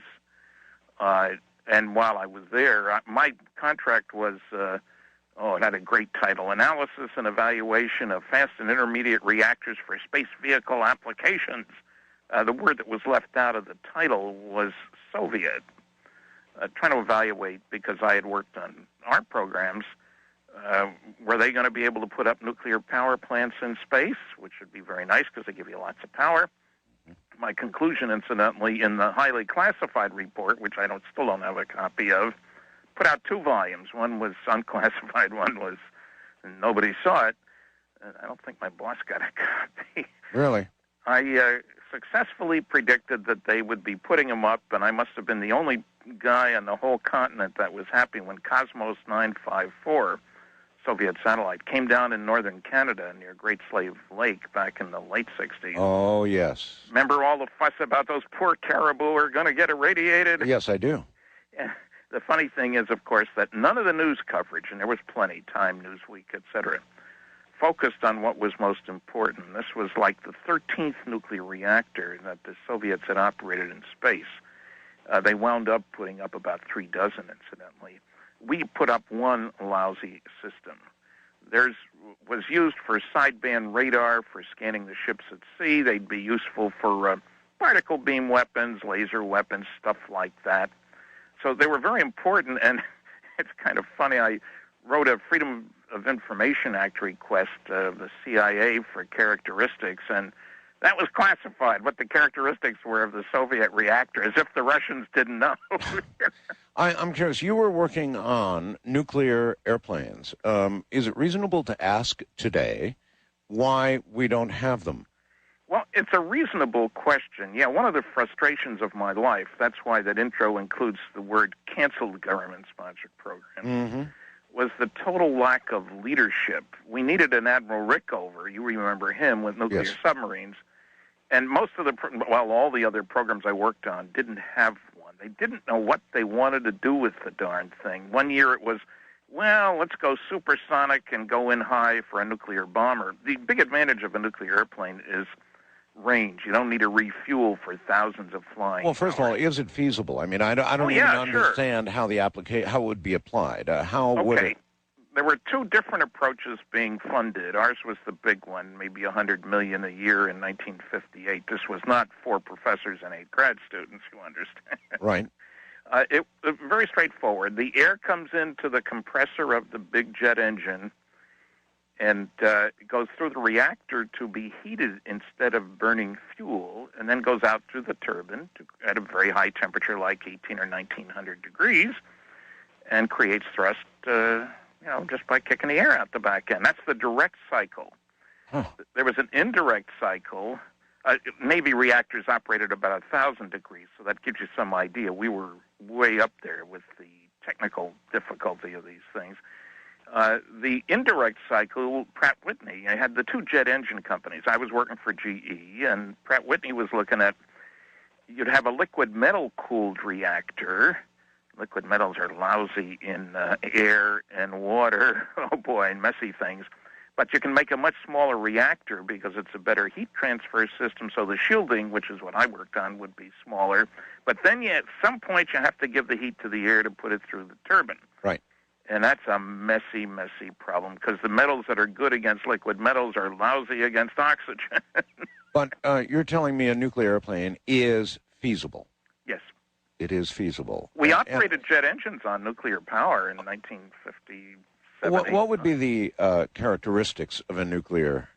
And while I was there, my contract was, it had a great title, Analysis and Evaluation of Fast and Intermediate Reactors for Space Vehicle Applications. The word that was left out of the title was Soviet. trying to evaluate, because I had worked on our programs, were they going to be able to put up nuclear power plants in space, which would be very nice because they give you lots of power. My conclusion, incidentally, in the highly classified report, which I still don't have a copy of, put out 2 volumes. One was unclassified, one was, and nobody saw it. I don't think my boss got a copy. Really? I successfully predicted that they would be putting them up, and I must have been the only guy on the whole continent that was happy when Cosmos 954, Soviet satellite, came down in northern Canada near Great Slave Lake back in the late 60s. Oh, yes. Remember all the fuss about those poor caribou who are going to get irradiated? Yes, I do. Yeah. The funny thing is, of course, that none of the news coverage, and there was plenty, Time, Newsweek, etc., focused on what was most important. This was like the 13th nuclear reactor that the Soviets had operated in space. They wound up putting up about 3 dozen, incidentally. We put up one lousy system. Theirs was used for sideband radar for scanning the ships at sea. They'd be useful for particle beam weapons, laser weapons, stuff like that. So they were very important, and it's kind of funny. I wrote a Freedom of Information Act request of the CIA for characteristics, and that was classified, what the characteristics were of the Soviet reactor, as if the Russians didn't know. I'm curious, you were working on nuclear airplanes. Is it reasonable to ask today why we don't have them? Well, it's a reasonable question. Yeah, one of the frustrations of my life, that's why that intro includes the word canceled government-sponsored programs, was the total lack of leadership. We needed an Admiral Rickover. You remember him with nuclear submarines. And most of all the other programs I worked on didn't have one. They didn't know what they wanted to do with the darn thing. One year it was, well, let's go supersonic and go in high for a nuclear bomber. The big advantage of a nuclear airplane is range. You don't need to refuel for thousands of flying Well, first of all, is it feasible? I mean, I don't even understand how the how it would be applied. Would it? There were 2 different approaches being funded. Ours was the big one, maybe $100 million a year in 1958. This was not 4 professors and 8 grad students who understand. Right. It very straightforward. The air comes into the compressor of the big jet engine, and it goes through the reactor to be heated instead of burning fuel, and then goes out through the turbine at a very high temperature, like 18 or 1900 degrees, and creates thrust, just by kicking the air out the back end. That's the direct cycle. Huh. There was an indirect cycle. Navy reactors operated about 1,000 degrees, so that gives you some idea. We were way up there with the technical difficulty of these things. The indirect cycle, Pratt Whitney, I had the 2 jet engine companies. I was working for GE, and Pratt Whitney was looking at, you'd have a liquid metal-cooled reactor. Liquid metals are lousy in air and water, oh boy, and messy things. But you can make a much smaller reactor because it's a better heat transfer system, so the shielding, which is what I worked on, would be smaller. But then at some point you have to give the heat to the air to put it through the turbine. Right. And that's a messy, messy problem because the metals that are good against liquid metals are lousy against oxygen. But you're telling me a nuclear airplane is feasible? Yes. It is feasible. We operated jet engines on nuclear power in 1957. What would be the characteristics of a nuclear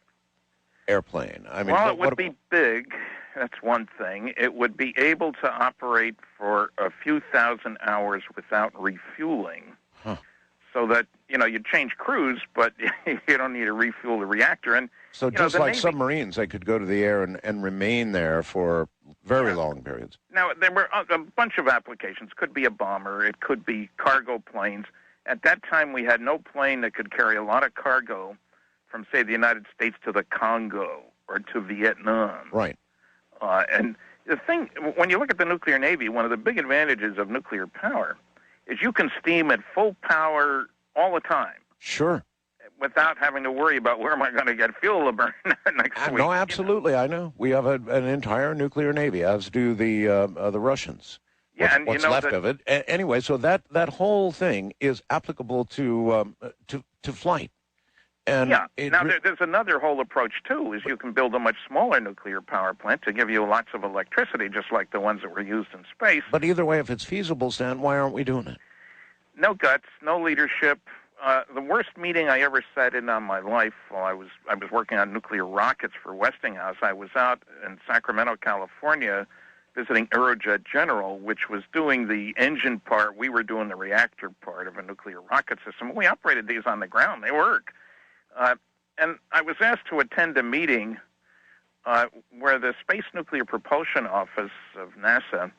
airplane? I mean, well, it would be big. That's one thing. It would be able to operate for a few thousand hours without refueling. Huh. So that, you change crews, but you don't need to refuel the reactor. And so just like submarines, they could go to the air and remain there for very long periods. Now, there were a bunch of applications. Could be a bomber. It could be cargo planes. At that time, we had no plane that could carry a lot of cargo from, say, the United States to the Congo or to Vietnam. Right. And the thing, when you look at the nuclear Navy, one of the big advantages of nuclear power is you can steam at full power all the time. Sure. Without having to worry about where am I going to get fuel to burn next week. No, absolutely. I know. We have an entire nuclear Navy, as do the Russians. Yeah, what's left of it. Anyway, so that whole thing is applicable to flight. And yeah. Now, there's another whole approach, too, is you can build a much smaller nuclear power plant to give you lots of electricity, just like the ones that were used in space. But either way, if it's feasible, Stan, why aren't we doing it? No guts, no leadership. The worst meeting I ever sat in on my life while I was working on nuclear rockets for Westinghouse. I was out in Sacramento, California, visiting Aerojet General, which was doing the engine part. We were doing the reactor part of a nuclear rocket system. We operated these on the ground. They work. And I was asked to attend a meeting where the Space Nuclear Propulsion Office of NASA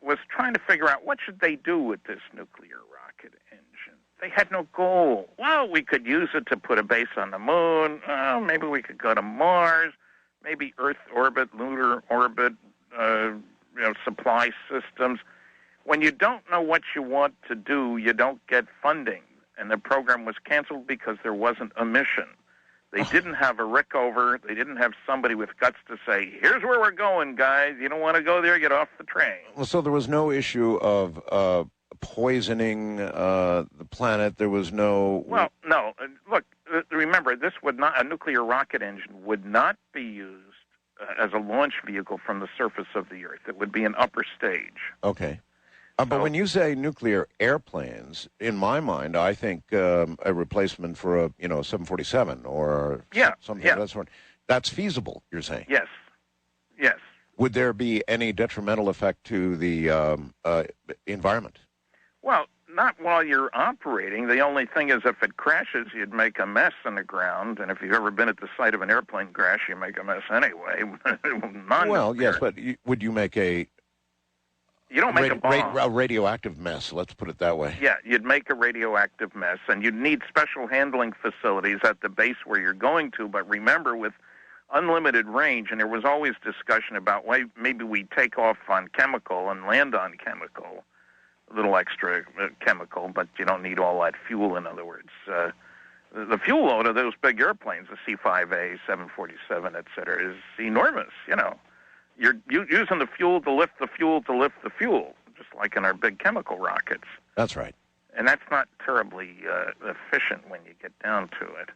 was trying to figure out what should they do with this nuclear rocket engine. They had no goal. Well, we could use it to put a base on the moon. Maybe we could go to Mars. Maybe Earth orbit, lunar orbit, supply systems. When you don't know what you want to do, you don't get funding. And the program was canceled because there wasn't a mission. They didn't have a Rickover. They didn't have somebody with guts to say, here's where we're going, guys. You don't want to go there, get off the train. Well, so there was no issue of poisoning the planet. There was no... Well, no. Look, remember, a nuclear rocket engine would not be used as a launch vehicle from the surface of the Earth. It would be an upper stage. Okay. But when you say nuclear airplanes, in my mind, I think a replacement for a 747 or something of that sort. That's feasible, you're saying? Yes. Yes. Would there be any detrimental effect to the environment? Well, not while you're operating. The only thing is if it crashes, you'd make a mess on the ground. And if you've ever been at the site of an airplane crash, you make a mess anyway. Well, yes, but would you make a... You don't make a bomb. A radioactive mess, let's put it that way. Yeah, you'd make a radioactive mess, and you'd need special handling facilities at the base where you're going to. But remember, with unlimited range, and there was always discussion about why maybe we take off on chemical and land on chemical, a little extra chemical, but you don't need all that fuel, in other words. The fuel load of those big airplanes, the C-5A, 747, et cetera, is enormous, You're using the fuel to lift the fuel to lift the fuel, just like in our big chemical rockets. That's right. And that's not terribly efficient when you get down to it.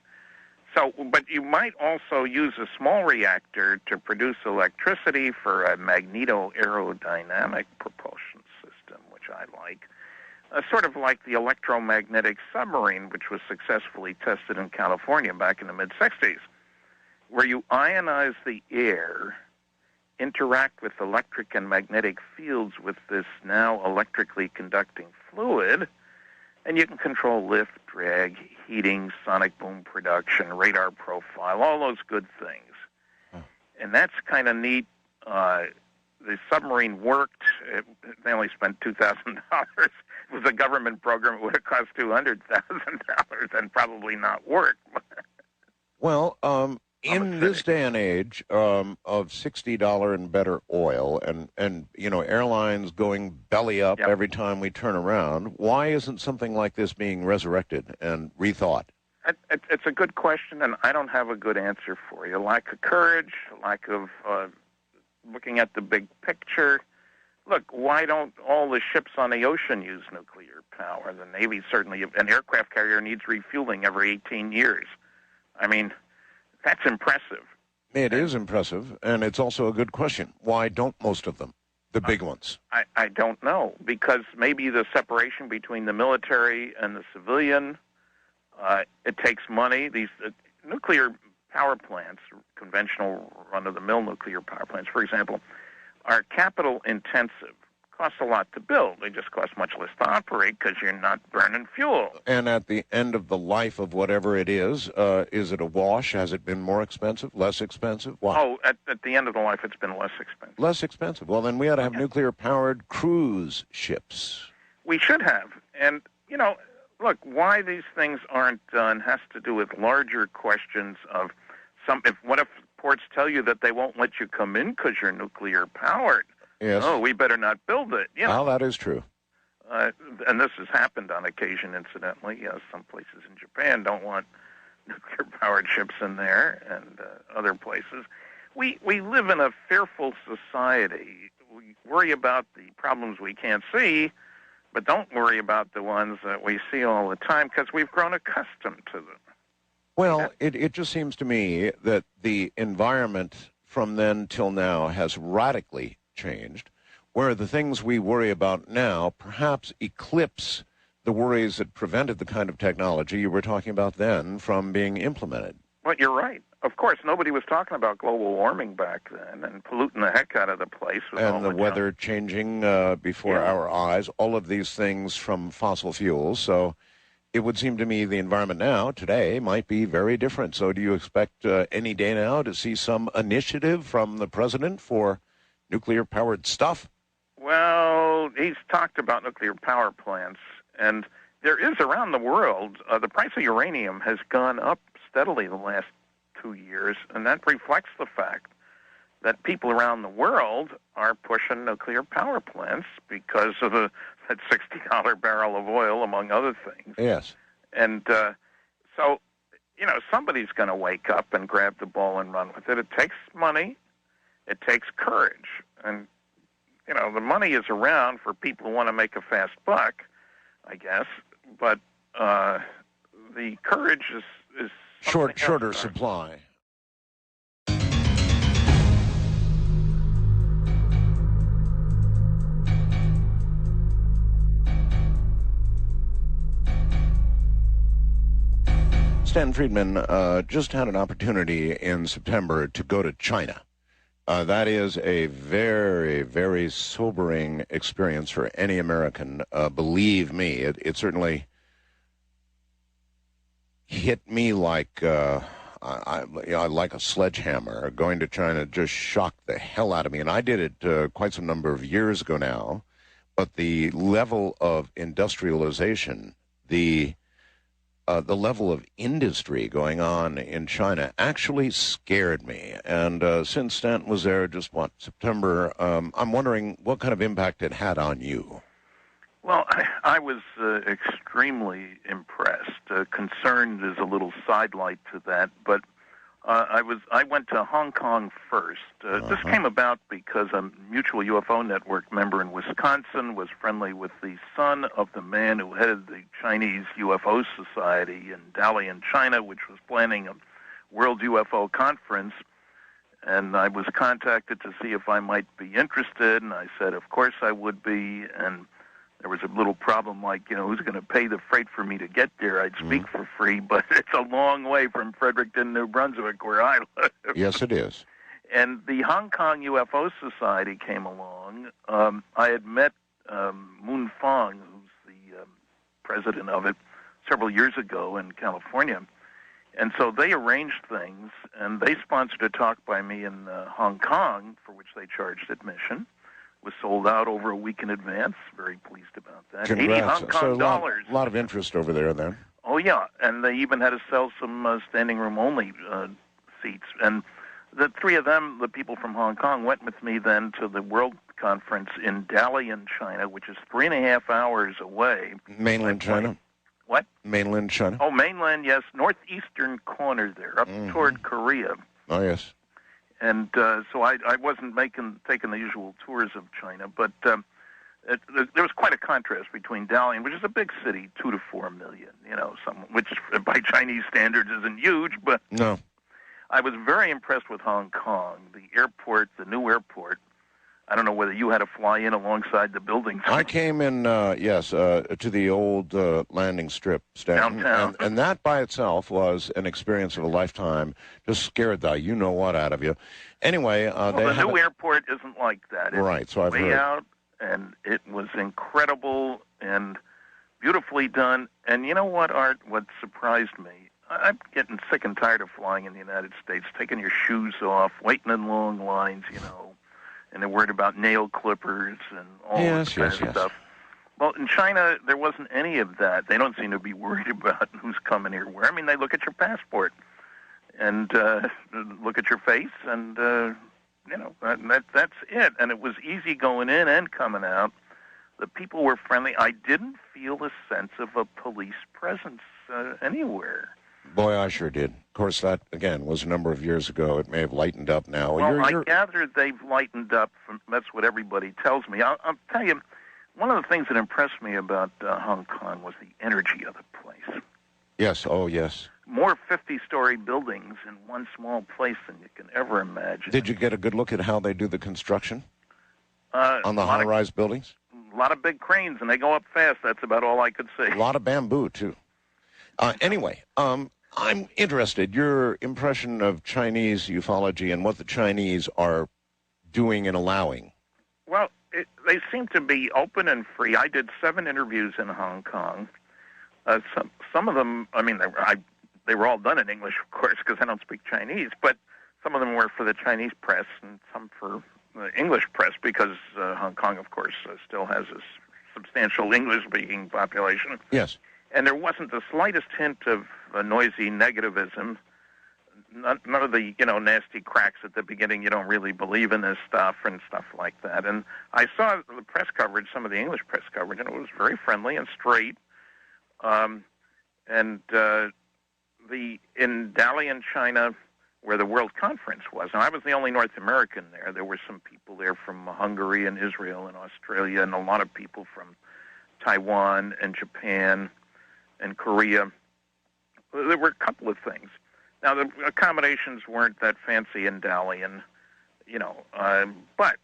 So, but you might also use a small reactor to produce electricity for a magneto-aerodynamic propulsion system, which I like. Sort of like the electromagnetic submarine, which was successfully tested in California back in the mid-'60s, where you ionize the air, interact with electric and magnetic fields with this now electrically conducting fluid, and you can control lift, drag, heating, sonic boom production, radar profile, all those good things. And that's kind of neat. The submarine worked. They only spent $2,000. It was a government program. It would have cost $200,000 and probably not work. Well, in this day and age of $60 and better oil and airlines going belly up every time we turn around, why isn't something like this being resurrected and rethought? It's a good question, and I don't have a good answer for you. Lack of courage, lack of looking at the big picture. Look, why don't all the ships on the ocean use nuclear power? The Navy certainly, an aircraft carrier needs refueling every 18 years. I mean, that's impressive. It is impressive, and it's also a good question. Why don't most of them, the big ones? I don't know, because maybe the separation between the military and the civilian, it takes money. These nuclear power plants, conventional run-of-the-mill nuclear power plants, for example, are capital intensive. Cost a lot to build. They just cost much less to operate because you're not burning fuel. And at the end of the life of whatever it is it a wash? Has it been more expensive, less expensive? Why? Oh, at the end of the life, it's been less expensive. Less expensive. Well, then we ought to have nuclear-powered cruise ships. We should have. And, look, why these things aren't done has to do with larger questions of what if ports tell you that they won't let you come in because you're nuclear-powered? Yes. Oh, we better not build it. Oh, that is true. And this has happened on occasion, incidentally. Some places in Japan don't want nuclear-powered ships in there, and other places. We live in a fearful society. We worry about the problems we can't see, but don't worry about the ones that we see all the time because we've grown accustomed to them. Well, it just seems to me that the environment from then till now has radically changed, where the things we worry about now perhaps eclipse the worries that prevented the kind of technology you were talking about then from being implemented. Well, you're right. Of course, nobody was talking about global warming back then and polluting the heck out of the place. And the weather changing before our eyes, all of these things from fossil fuels. So it would seem to me the environment now, today, might be very different. So do you expect any day now to see some initiative from the president for nuclear-powered stuff? Well, he's talked about nuclear power plants, and there is around the world, the price of uranium has gone up steadily the last 2 years, and that reflects the fact that people around the world are pushing nuclear power plants because of that $60 barrel of oil, among other things. Yes. And so, somebody's going to wake up and grab the ball and run with it. It takes money. It takes courage. And, the money is around for people who want to make a fast buck, I guess. But the courage is shorter supply. Stanton Friedman just had an opportunity in September to go to China. That is a very, very sobering experience for any American. Believe me, it certainly hit me like like a sledgehammer. Going to China just shocked the hell out of me, and I did it quite some number of years ago now. But the level of industrialization, the level of industry going on in China actually scared me. And since Stanton was there just, September, I'm wondering what kind of impact it had on you. Well, I was extremely impressed. Concerned is a little sidelight to that, but I went to Hong Kong first. This came about because a mutual UFO network member in Wisconsin was friendly with the son of the man who headed the Chinese UFO Society in Dalian, China, which was planning a World UFO Conference. And I was contacted to see if I might be interested, and I said, of course I would be. And there was a little problem like, who's going to pay the freight for me to get there? I'd speak for free, but it's a long way from Fredericton, New Brunswick, where I live. Yes, it is. And the Hong Kong UFO Society came along. I had met Moon Fong, who's the president of it, several years ago in California. And so they arranged things, and they sponsored a talk by me in Hong Kong, for which they charged admission. Was sold out over a week in advance. Very pleased about that. Congrats. 80 Hong Kong dollars. A lot of interest over there then. Oh, yeah. And they even had to sell some standing room only seats. And the three of them, the people from Hong Kong, went with me then to the World Conference in Dalian, China, which is 3.5 hours away. Mainland China? What? Mainland China? Oh, mainland, yes. Northeastern corner there, up toward Korea. Oh, yes. And so I wasn't taking the usual tours of China, but there was quite a contrast between Dalian, which is a big city, 2 to 4 million, which by Chinese standards isn't huge, but no. I was very impressed with Hong Kong, the airport, the new airport. I don't know whether you had to fly in alongside the buildings. I came in, to the old landing strip, Stanton, downtown, and that by itself was an experience of a lifetime. Just scared the you-know-what out of you. Anyway, the new airport isn't like that. Right, so I've heard. Way out, and it was incredible and beautifully done. And you know what, Art, what surprised me? I'm getting sick and tired of flying in the United States, taking your shoes off, waiting in long lines, and they're worried about nail clippers and all this kind of stuff. Well, in China, there wasn't any of that. They don't seem to be worried about who's coming here where. I mean, they look at your passport and look at your face, and, that's it. And it was easy going in and coming out. The people were friendly. I didn't feel a sense of a police presence anywhere. Boy, I sure did. Of course, that, again, was a number of years ago. It may have lightened up now. Well, I gather they've lightened up. That's what everybody tells me. I'll tell you, one of the things that impressed me about Hong Kong was the energy of the place. Yes, oh, yes. more 50-story buildings in one small place than you can ever imagine. Did you get a good look at how they do the construction on the a lot high-rise buildings? A lot of big cranes, and they go up fast. That's about all I could see. A lot of bamboo, too. Anyway, I'm interested. Your impression of Chinese ufology and what the Chinese are doing and allowing. Well, they seem to be open and free. I did 7 interviews in Hong Kong. Some of them, I mean, they were all done in English, of course, because I don't speak Chinese, but some of them were for the Chinese press and some for the English press, because Hong Kong, of course, still has a substantial English-speaking population. Yes. And there wasn't the slightest hint of noisy negativism. None of the, nasty cracks at the beginning, you don't really believe in this stuff and stuff like that. And I saw the press coverage, some of the English press coverage, and it was very friendly and straight. In Dalian, China, where the World Conference was, and I was the only North American there. There were some people there from Hungary and Israel and Australia, and a lot of people from Taiwan and Japan and Korea. There were a couple of things. Now, the accommodations weren't that fancy in Dalian, but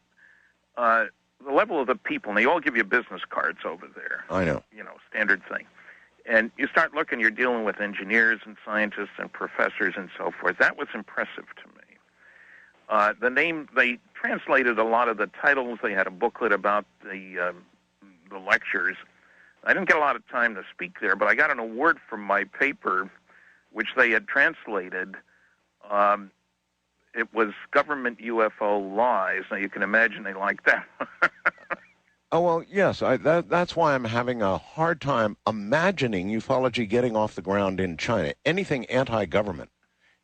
the level of the people, and they all give you business cards over there. I know. Standard thing. And you start looking, you're dealing with engineers and scientists and professors and so forth. That was impressive to me. They translated a lot of the titles. They had a booklet about the lectures. I didn't get a lot of time to speak there, but I got an award from my paper, which they had translated. It was Government UFO Lies. Now, you can imagine they liked that. Oh, well, yes. That's why I'm having a hard time imagining ufology getting off the ground in China. Anything anti-government.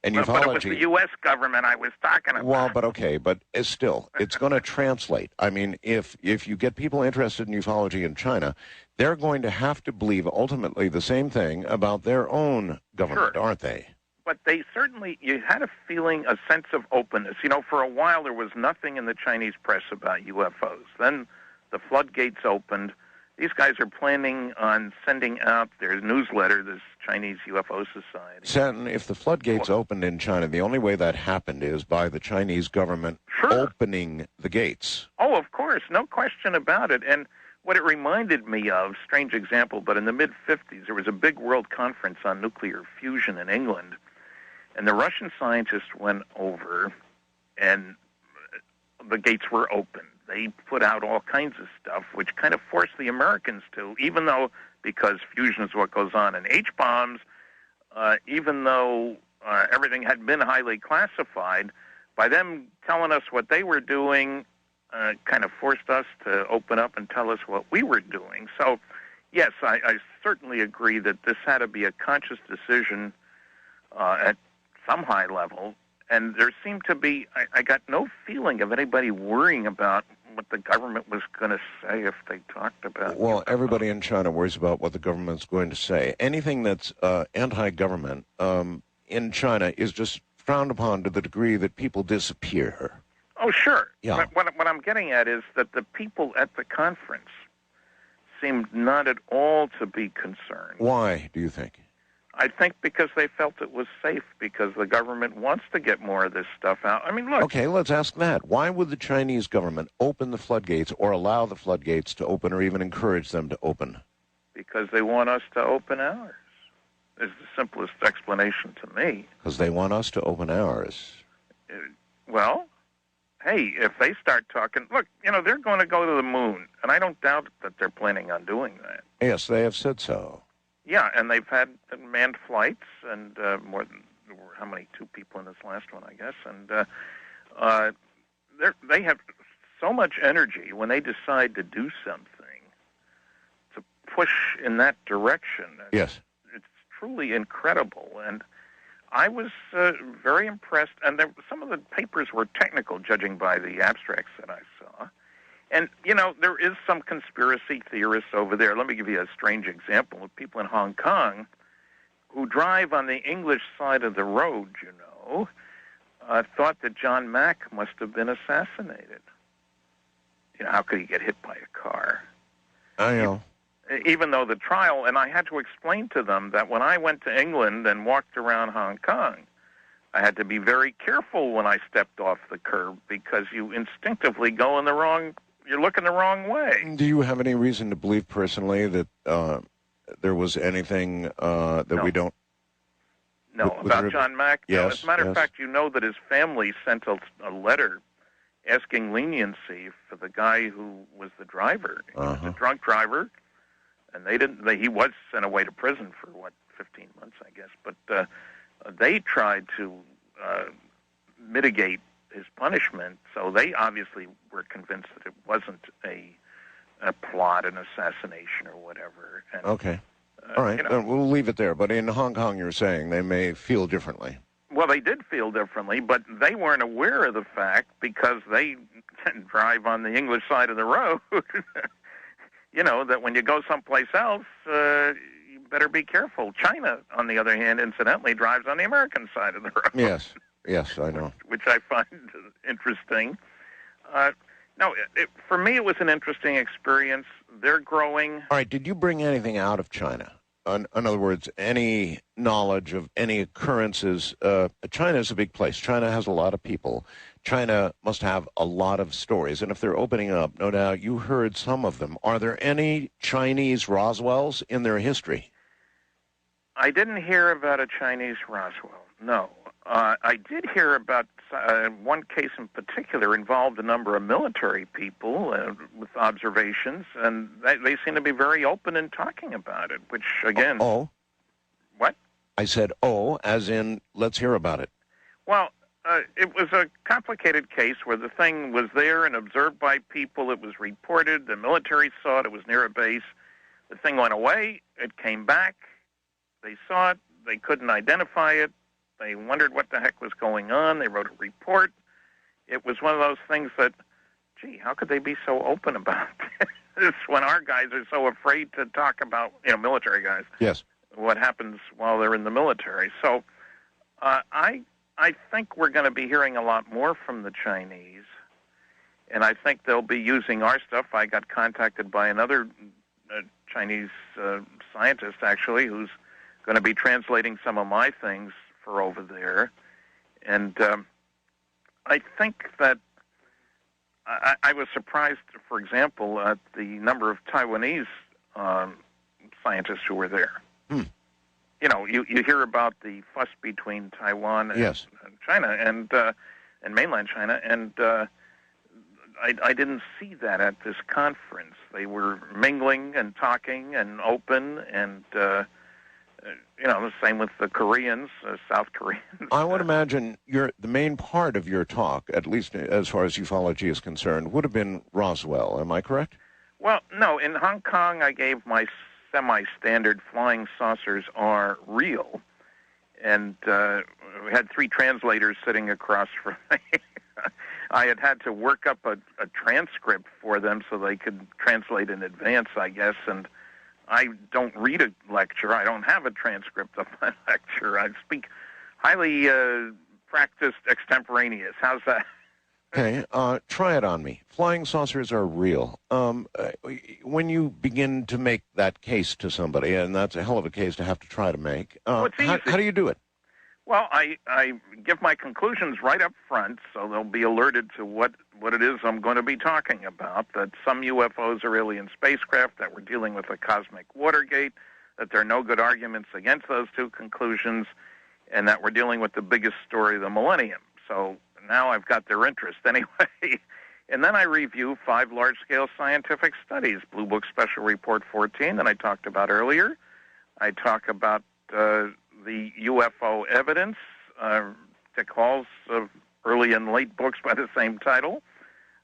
And ufology... But it was the U.S. government I was talking about. Well, but okay, but still, it's going to translate. I mean, if you get people interested in ufology in China, they're going to have to believe ultimately the same thing about their own government, sure. Aren't they? But they certainly, you had a feeling, a sense of openness. For a while there was nothing in the Chinese press about UFOs. Then the floodgates opened. These guys are planning on sending out their newsletter, this Chinese UFO Society. Stanton, if the floodgates opened in China, the only way that happened is by the Chinese government sure. opening the gates. Oh, of course, no question about it. And what it reminded me of, strange example, but in the mid-'50s, there was a big world conference on nuclear fusion in England, and the Russian scientists went over, and the gates were open. They put out all kinds of stuff, which kind of forced the Americans to, even though, because fusion is what goes on in H-bombs, even though everything had been highly classified, by them telling us what they were doing, kind of forced us to open up and tell us what we were doing. So, yes, I certainly agree that this had to be a conscious decision at some high level. And there seemed to be, I got no feeling of anybody worrying about what the government was going to say if they talked about it. Well, everybody in China worries about what the government's going to say. Anything that's anti-government in China is just frowned upon to the degree that people disappear. Oh, sure. Yeah. But what I'm getting at is that the people at the conference seemed not at all to be concerned. Why, do you think? I think because they felt it was safe, because the government wants to get more of this stuff out. I mean, look. Okay, let's ask that. Why would the Chinese government open the floodgates or allow the floodgates to open or even encourage them to open? Because they want us to open ours. Is the simplest explanation to me. Because they want us to open ours. Well, hey, if they start talking, look, they're going to go to the moon, and I don't doubt that they're planning on doing that. Yes, they have said so. Yeah, and they've had manned flights, and more than, how many, 2 people in this last one, I guess, and they have so much energy when they decide to do something, to push in that direction. Yes. It's truly incredible, and I was very impressed, and some of the papers were technical, judging by the abstracts that I saw. And, there is some conspiracy theorists over there. Let me give you a strange example of people in Hong Kong who drive on the English side of the road, thought that John Mack must have been assassinated. How could he get hit by a car? I know. even though the trial, and I had to explain to them that when I went to England and walked around Hong Kong, I had to be very careful when I stepped off the curb because you instinctively go in the wrong, you're looking the wrong way. Do you have any reason to believe personally that there was anything that we don't? No, about John Mack? Yes. No, as a matter of fact, you know that his family sent a letter asking leniency for the guy who was the driver. He was a drunk driver, and he was sent away to prison for, 15 months, I guess. But they tried to mitigate his punishment, so they obviously were convinced that it wasn't a plot, an assassination, or whatever. And, okay. All right. We'll leave it there. But in Hong Kong, you're saying they may feel differently. Well, they did feel differently, but they weren't aware of the fact because they drive on the English side of the road. You know, that when you go someplace else, you better be careful. China, on the other hand, incidentally, drives on the American side of the road. Yes, I know. Which I find interesting. No, for me, it was an interesting experience. They're growing. All right, did you bring anything out of China? In other words, any knowledge of any occurrences? China is a big place. China has a lot of people. China must have a lot of stories. And if they're opening up, no doubt you heard some of them. Are there any Chinese Roswells in their history? I didn't hear about a Chinese Roswell, no. I did hear about one case in particular involved a number of military people with observations, and they seem to be very open in talking about it, which, again... Oh? What? I said, as in, let's hear about it. Well, it was a complicated case where the thing was there and observed by people. It was reported. The military saw it. It was near a base. The thing went away. It came back. They saw it. They couldn't identify it. They wondered what the heck was going on. They wrote a report. It was one of those things that, gee, how could they be so open about this when our guys are so afraid to talk about, military guys, yes, what happens while they're in the military. So I think we're going to be hearing a lot more from the Chinese, and I think they'll be using our stuff. I got contacted by another Chinese scientist, actually, who's going to be translating some of my things for over there. And I think that I was surprised, for example, at the number of Taiwanese scientists who were there. You know, you hear about the fuss between Taiwan and yes. China and mainland China, and I didn't see that at this conference. They were mingling and talking and open, and the same with the Koreans, South Koreans. I would imagine the main part of your talk, at least as far as ufology is concerned, would have been Roswell. Am I correct? Well, no. In Hong Kong, I gave my semi-standard flying saucers are real, and we had 3 translators sitting across from me. I had to work up a transcript for them so they could translate in advance, I guess, and I don't read a lecture. I don't have a transcript of my lecture. I speak highly practiced extemporaneous. How's that? Okay, try it on me. Flying saucers are real. When you begin to make that case to somebody, and that's a hell of a case to have to try to make, it's easy. How do you do it? Well, I give my conclusions right up front, so they'll be alerted to what it is I'm going to be talking about, that some UFOs are alien spacecraft, that we're dealing with a cosmic Watergate, that there are no good arguments against those 2 conclusions, and that we're dealing with the biggest story of the millennium. So now I've got their interest anyway. And then I review 5 large-scale scientific studies, Blue Book Special Report 14 that I talked about earlier. I talk about the UFO evidence, Dick Hall's early and late books by the same title.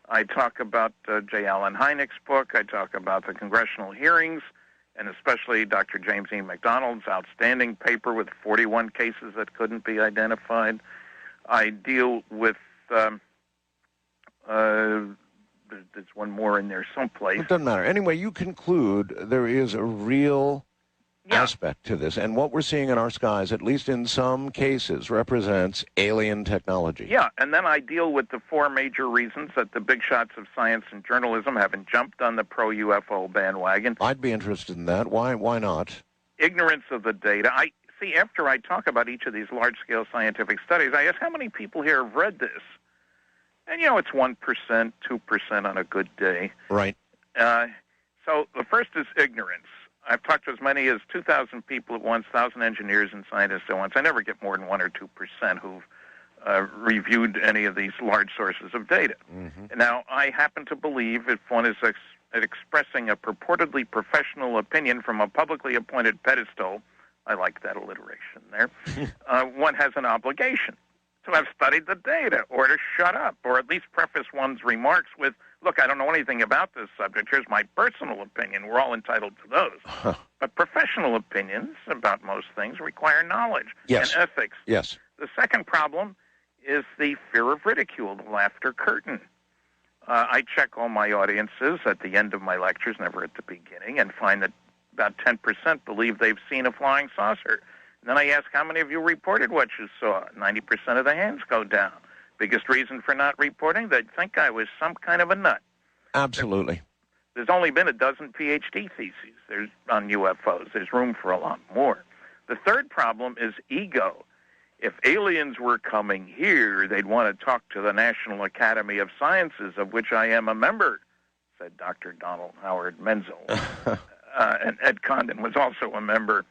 I talk about J. Allen Hynek's book. I talk about the congressional hearings, and especially Dr. James E. McDonald's outstanding paper with 41 cases that couldn't be identified. I deal with, there's one more in there someplace. It doesn't matter. Anyway, you conclude there is a real aspect to this. And what we're seeing in our skies, at least in some cases, represents alien technology. Yeah, and then I deal with the four major reasons that the big shots of science and journalism haven't jumped on the pro-UFO bandwagon. I'd be interested in that. Why not? Ignorance of the data. I see, after I talk about each of these large-scale scientific studies, I ask how many people here have read this? And, it's 1%, 2% on a good day. Right. So the first is ignorance. I've talked to as many as 2,000 people at once, 1,000 engineers and scientists at once. I never get more than 1 or 2% who've reviewed any of these large sources of data. Mm-hmm. Now, I happen to believe if one is expressing a purportedly professional opinion from a publicly appointed pedestal, I like that alliteration there, one has an obligation to have studied the data or to shut up or at least preface one's remarks with, look, I don't know anything about this subject. Here's my personal opinion. We're all entitled to those. But professional opinions about most things require knowledge and ethics. Yes. The second problem is the fear of ridicule, the laughter curtain. I check all my audiences at the end of my lectures, never at the beginning, and find that about 10% believe they've seen a flying saucer. And then I ask, how many of you reported what you saw? 90% of the hands go down. Biggest reason for not reporting? They think I was some kind of a nut. Absolutely. There's only been a dozen PhD theses on UFOs. There's room for a lot more. The third problem is ego. If aliens were coming here, they'd want to talk to the National Academy of Sciences, of which I am a member, said Dr. Donald Howard Menzel. And Ed Condon was also a member.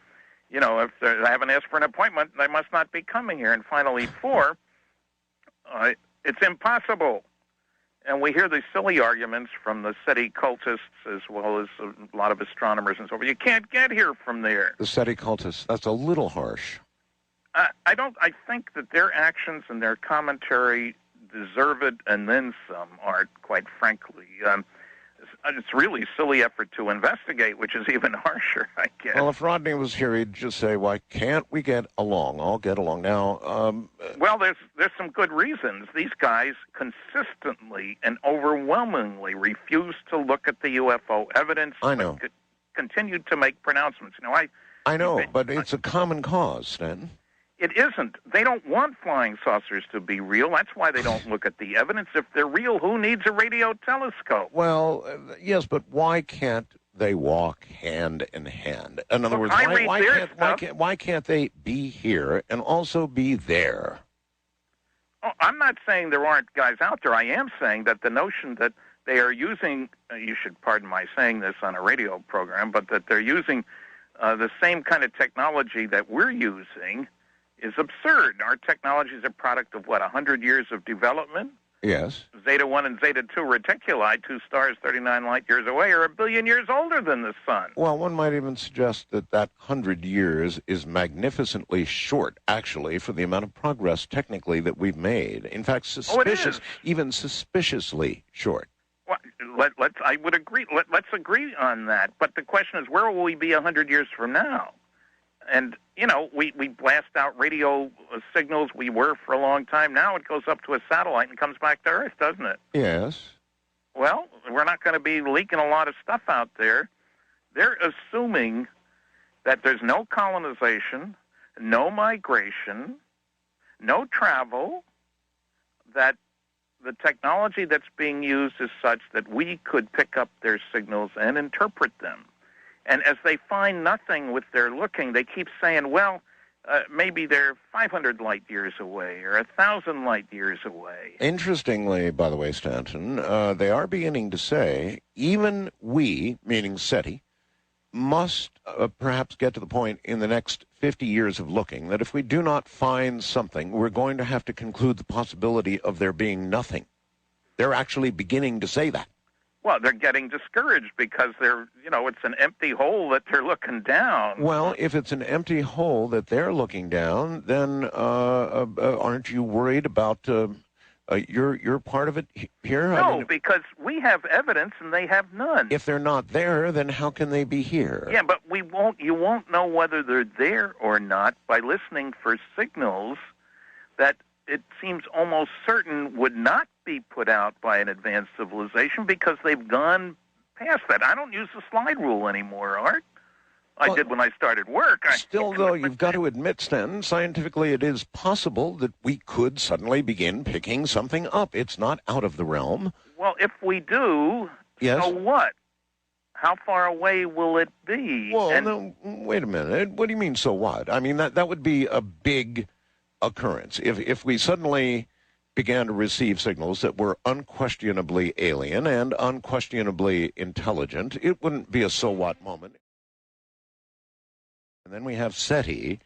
If they haven't asked for an appointment, they must not be coming here. And finally, 4, it's impossible. And we hear these silly arguments from the SETI cultists as well as a lot of astronomers and so forth. You can't get here from there. The SETI cultists, that's a little harsh. I think that their actions and their commentary deserve it and then some, Art, quite frankly. It's really a silly effort to investigate, which is even harsher, I guess. Well, if Rodney was here, he'd just say, why can't we get along? I'll get along. Now, well, there's some good reasons. These guys consistently and overwhelmingly refuse to look at the UFO evidence. I know. Continued to make pronouncements. I know, but it's a common cause, Stanton. It isn't. They don't want flying saucers to be real. That's why they don't look at the evidence. If they're real, who needs a radio telescope? Well, yes, but why can't they walk hand in hand? In other words, why can't they be here and also be there? Oh, I'm not saying there aren't guys out there. I am saying that the notion that they are using, you should pardon my saying this on a radio program, but that they're using the same kind of technology that we're using is absurd. Our technology is a product of, 100 years of development? Yes. Zeta 1 and Zeta 2 reticuli, 2 stars 39 light years away, are 1 billion years older than the sun. Well, one might even suggest that 100 years is magnificently short, actually, for the amount of progress technically that we've made. In fact, even suspiciously short. Well, I would agree. Let's agree on that. But the question is, where will we be 100 years from now? And, we blast out radio signals. We were for a long time. Now it goes up to a satellite and comes back to Earth, doesn't it? Yes. Well, we're not going to be leaking a lot of stuff out there. They're assuming that there's no colonization, no migration, no travel, that the technology that's being used is such that we could pick up their signals and interpret them. And as they find nothing with their looking, they keep saying, maybe they're 500 light years away or 1,000 light years away. Interestingly, by the way, Stanton, they are beginning to say, even we, meaning SETI, must perhaps get to the point in the next 50 years of looking that if we do not find something, we're going to have to conclude the possibility of there being nothing. They're actually beginning to say that. Well, they're getting discouraged because it's an empty hole that they're looking down. Well, if it's an empty hole that they're looking down, then aren't you worried about your part of it here? No, because we have evidence and they have none. If they're not there, then how can they be here? Yeah, but you won't know whether they're there or not by listening for signals that it seems almost certain would not be put out by an advanced civilization because they've gone past that. I don't use the slide rule anymore, Art. I did when I started work. Still, though, you've got to admit, Stanton, scientifically it is possible that we could suddenly begin picking something up. It's not out of the realm. Well, if we do, yes. So what? How far away will it be? Well, no, wait a minute. What do you mean, so what? I mean, that would be a big occurrence. If we suddenly began to receive signals that were unquestionably alien and unquestionably intelligent, it wouldn't be a so what moment. And then we have SETI,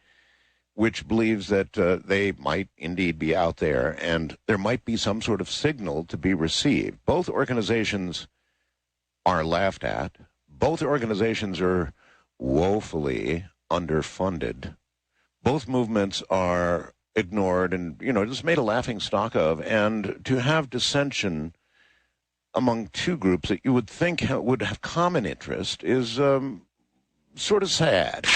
which believes that they might indeed be out there, and there might be some sort of signal to be received. Both organizations are laughed at. Both organizations are woefully underfunded. Both movements are ignored and, just made a laughing stock of. And to have dissension among two groups that you would think would have common interest is sort of sad.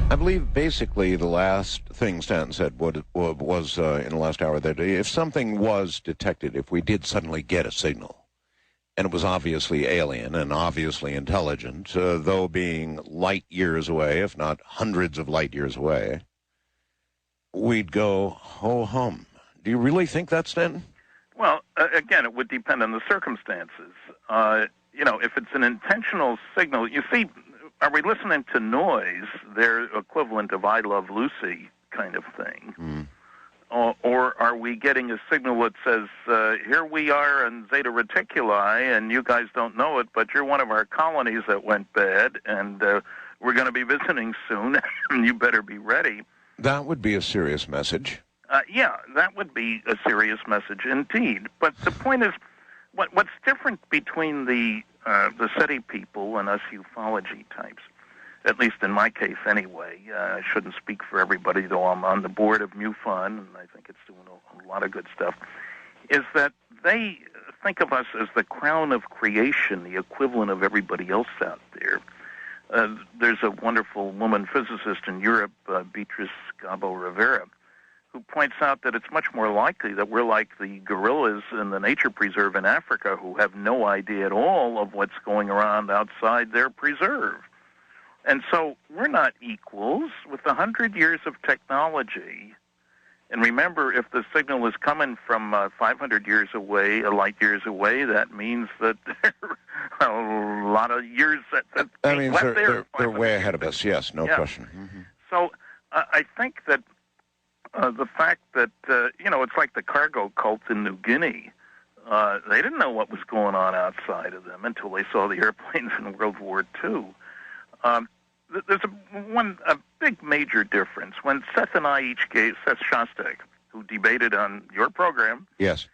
I believe basically the last thing Stanton said was in the last hour that if something was detected, if we did suddenly get a signal, and it was obviously alien and obviously intelligent, though being light years away, if not hundreds of light years away, we'd go ho-hum. Do you really think that, Stanton? Well, again, it would depend on the circumstances. If it's an intentional signal, you see, are we listening to noise, their equivalent of I Love Lucy kind of thing? Mm. Or are we getting a signal that says, here we are in Zeta Reticuli, and you guys don't know it, but you're one of our colonies that went bad, and we're going to be visiting soon, and you better be ready. That would be a serious message. Yeah, that would be a serious message indeed. But the point is, what's different between the SETI people and us ufology types, at least in my case anyway, I shouldn't speak for everybody, though I'm on the board of MUFON, and I think it's doing a lot of good stuff, is that they think of us as the crown of creation, the equivalent of everybody else out there. There's a wonderful woman physicist in Europe, Beatrice Gabo Rivera, who points out that it's much more likely that we're like the gorillas in the nature preserve in Africa who have no idea at all of what's going around outside their preserve. And so we're not equals with 100 years of technology. And remember, if the signal is coming from 500 years away, light years away, that means that there are a lot of years that means they're way ahead of us, yes, no question. Mm-hmm. So I think that the fact that, it's like the cargo cult in New Guinea. They didn't know what was going on outside of them until they saw the airplanes in World War II. There's a big major difference. When Seth and I each gave, Seth Shostak, who debated on your program. Yes.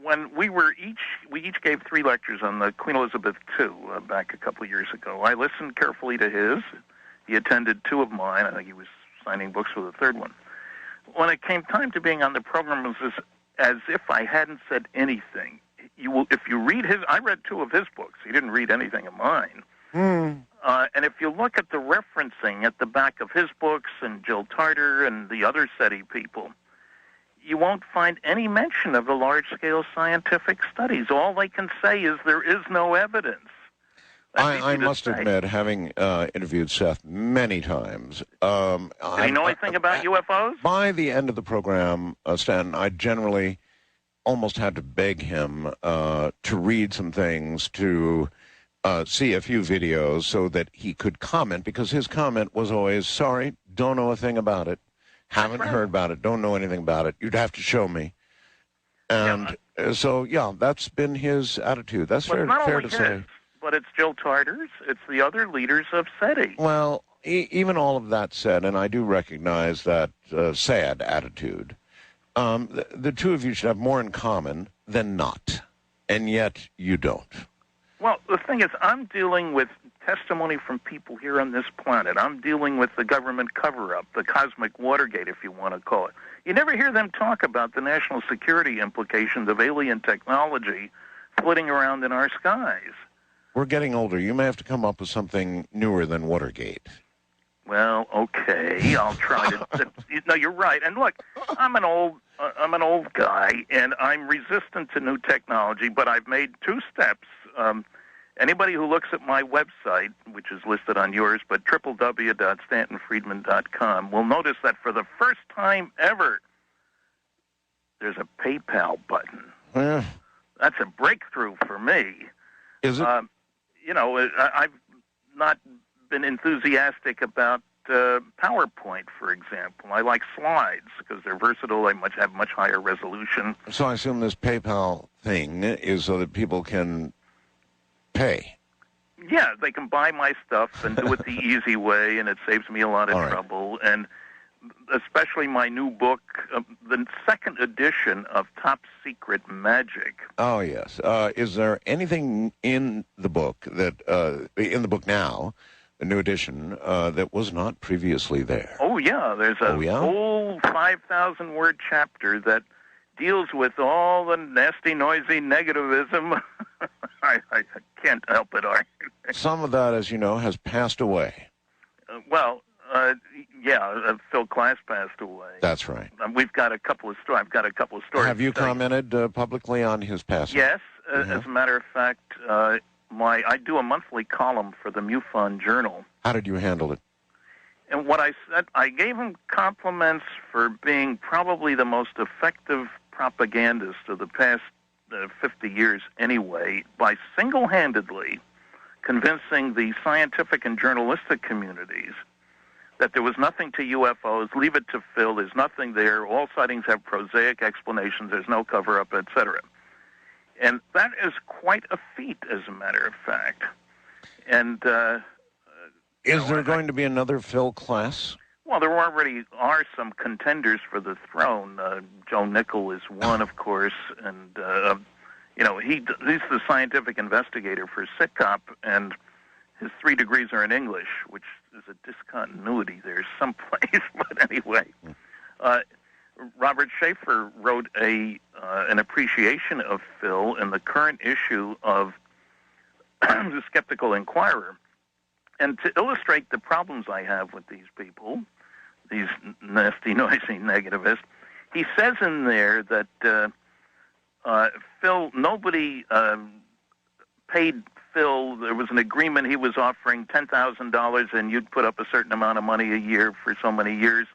When we each gave 3 lectures on the Queen Elizabeth II back a couple of years ago. I listened carefully to his. He attended 2 of mine. I think he was signing books for the 3rd one. When it came time to being on the program, it was as if I hadn't said anything. If you read I read 2 of his books. He didn't read anything of mine. Mm. And if you look at the referencing at the back of his books and Jill Tarter and the other SETI people, you won't find any mention of the large-scale scientific studies. All they can say is there is no evidence. I must admit, having interviewed Seth many times... Did he know anything about UFOs? By the end of the program, Stanton, I generally almost had to beg him to read some things, to see a few videos so that he could comment, because his comment was always, sorry, don't know a thing about it, haven't heard about it, don't know anything about it, you'd have to show me. And so, that's been his attitude. That's fair to say. But it's Jill Tarter's, it's the other leaders of SETI. Well, even all of that said, and I do recognize that sad attitude, the 2 of you should have more in common than not, and yet you don't. Well, the thing is, I'm dealing with testimony from people here on this planet. I'm dealing with the government cover-up, the cosmic Watergate, if you want to call it. You never hear them talk about the national security implications of alien technology flitting around in our skies. We're getting older. You may have to come up with something newer than Watergate. Well, okay, I'll try to. No, you're right. And look, I'm an old guy, and I'm resistant to new technology. But I've made 2 steps. Anybody who looks at my website, which is listed on yours, but www.stantonfriedman.com, will notice that for the first time ever, there's a PayPal button. That's a breakthrough for me. Is it? I've not been enthusiastic about PowerPoint, for example. I like slides because they're versatile. They have much higher resolution. So I assume this PayPal thing is so that people can pay. Yeah, they can buy my stuff and do it the easy way, and it saves me a lot of trouble. And especially my new book, the 2nd edition of Top Secret Magic. Oh, yes. Is there anything in the book now, the new edition, that was not previously there? Oh, yeah. There's a whole 5,000-word chapter that deals with all the nasty, noisy negativism. I can't help it, Art. Some of that, as you know, has passed away. Phil Klass passed away. That's right. We've got a couple of stories. I've got a couple of stories. Have you commented publicly on his passing? Yes. As a matter of fact, I do a monthly column for the MUFON Journal. How did you handle it? And what I said, I gave him compliments for being probably the most effective propagandist of the past 50 years anyway, by single-handedly convincing the scientific and journalistic communities that there was nothing to UFOs, leave it to Phil, there's nothing there, all sightings have prosaic explanations, there's no cover-up, etc. And that is quite a feat, as a matter of fact. And is there going to be another Phil Klass? Well, there already are some contenders for the throne. Joe Nickel is one, of course, and he's the scientific investigator for SITCOP, and his 3 degrees are in English, which is a discontinuity there someplace. But anyway, Robert Schaefer wrote an appreciation of Phil in the current issue of the Skeptical Inquirer. And to illustrate the problems I have with these people, these nasty, noisy negativists, he says in there that nobody paid Phil. There was an agreement. He was offering $10,000, and you'd put up a certain amount of money a year for so many years.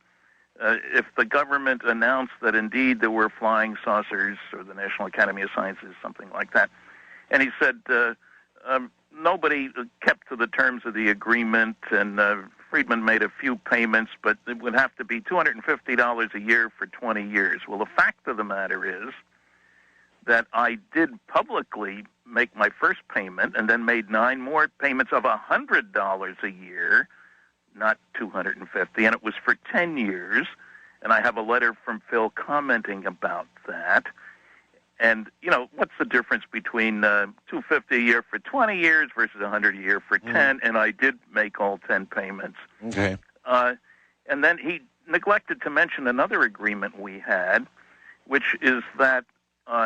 If the government announced that indeed there were flying saucers, or the National Academy of Sciences, something like that, and he said nobody kept to the terms of the agreement, and Friedman made a few payments, but it would have to be $250 a year for 20 years. Well, the fact of the matter is that I did publicly make my first payment and then made 9 more payments of $100 a year, not $250, and it was for 10 years. And I have a letter from Phil commenting about that. And, what's the difference between $250 a year for 20 years versus $100 a year for 10? And I did make all 10 payments. Okay. And then he neglected to mention another agreement we had, which is that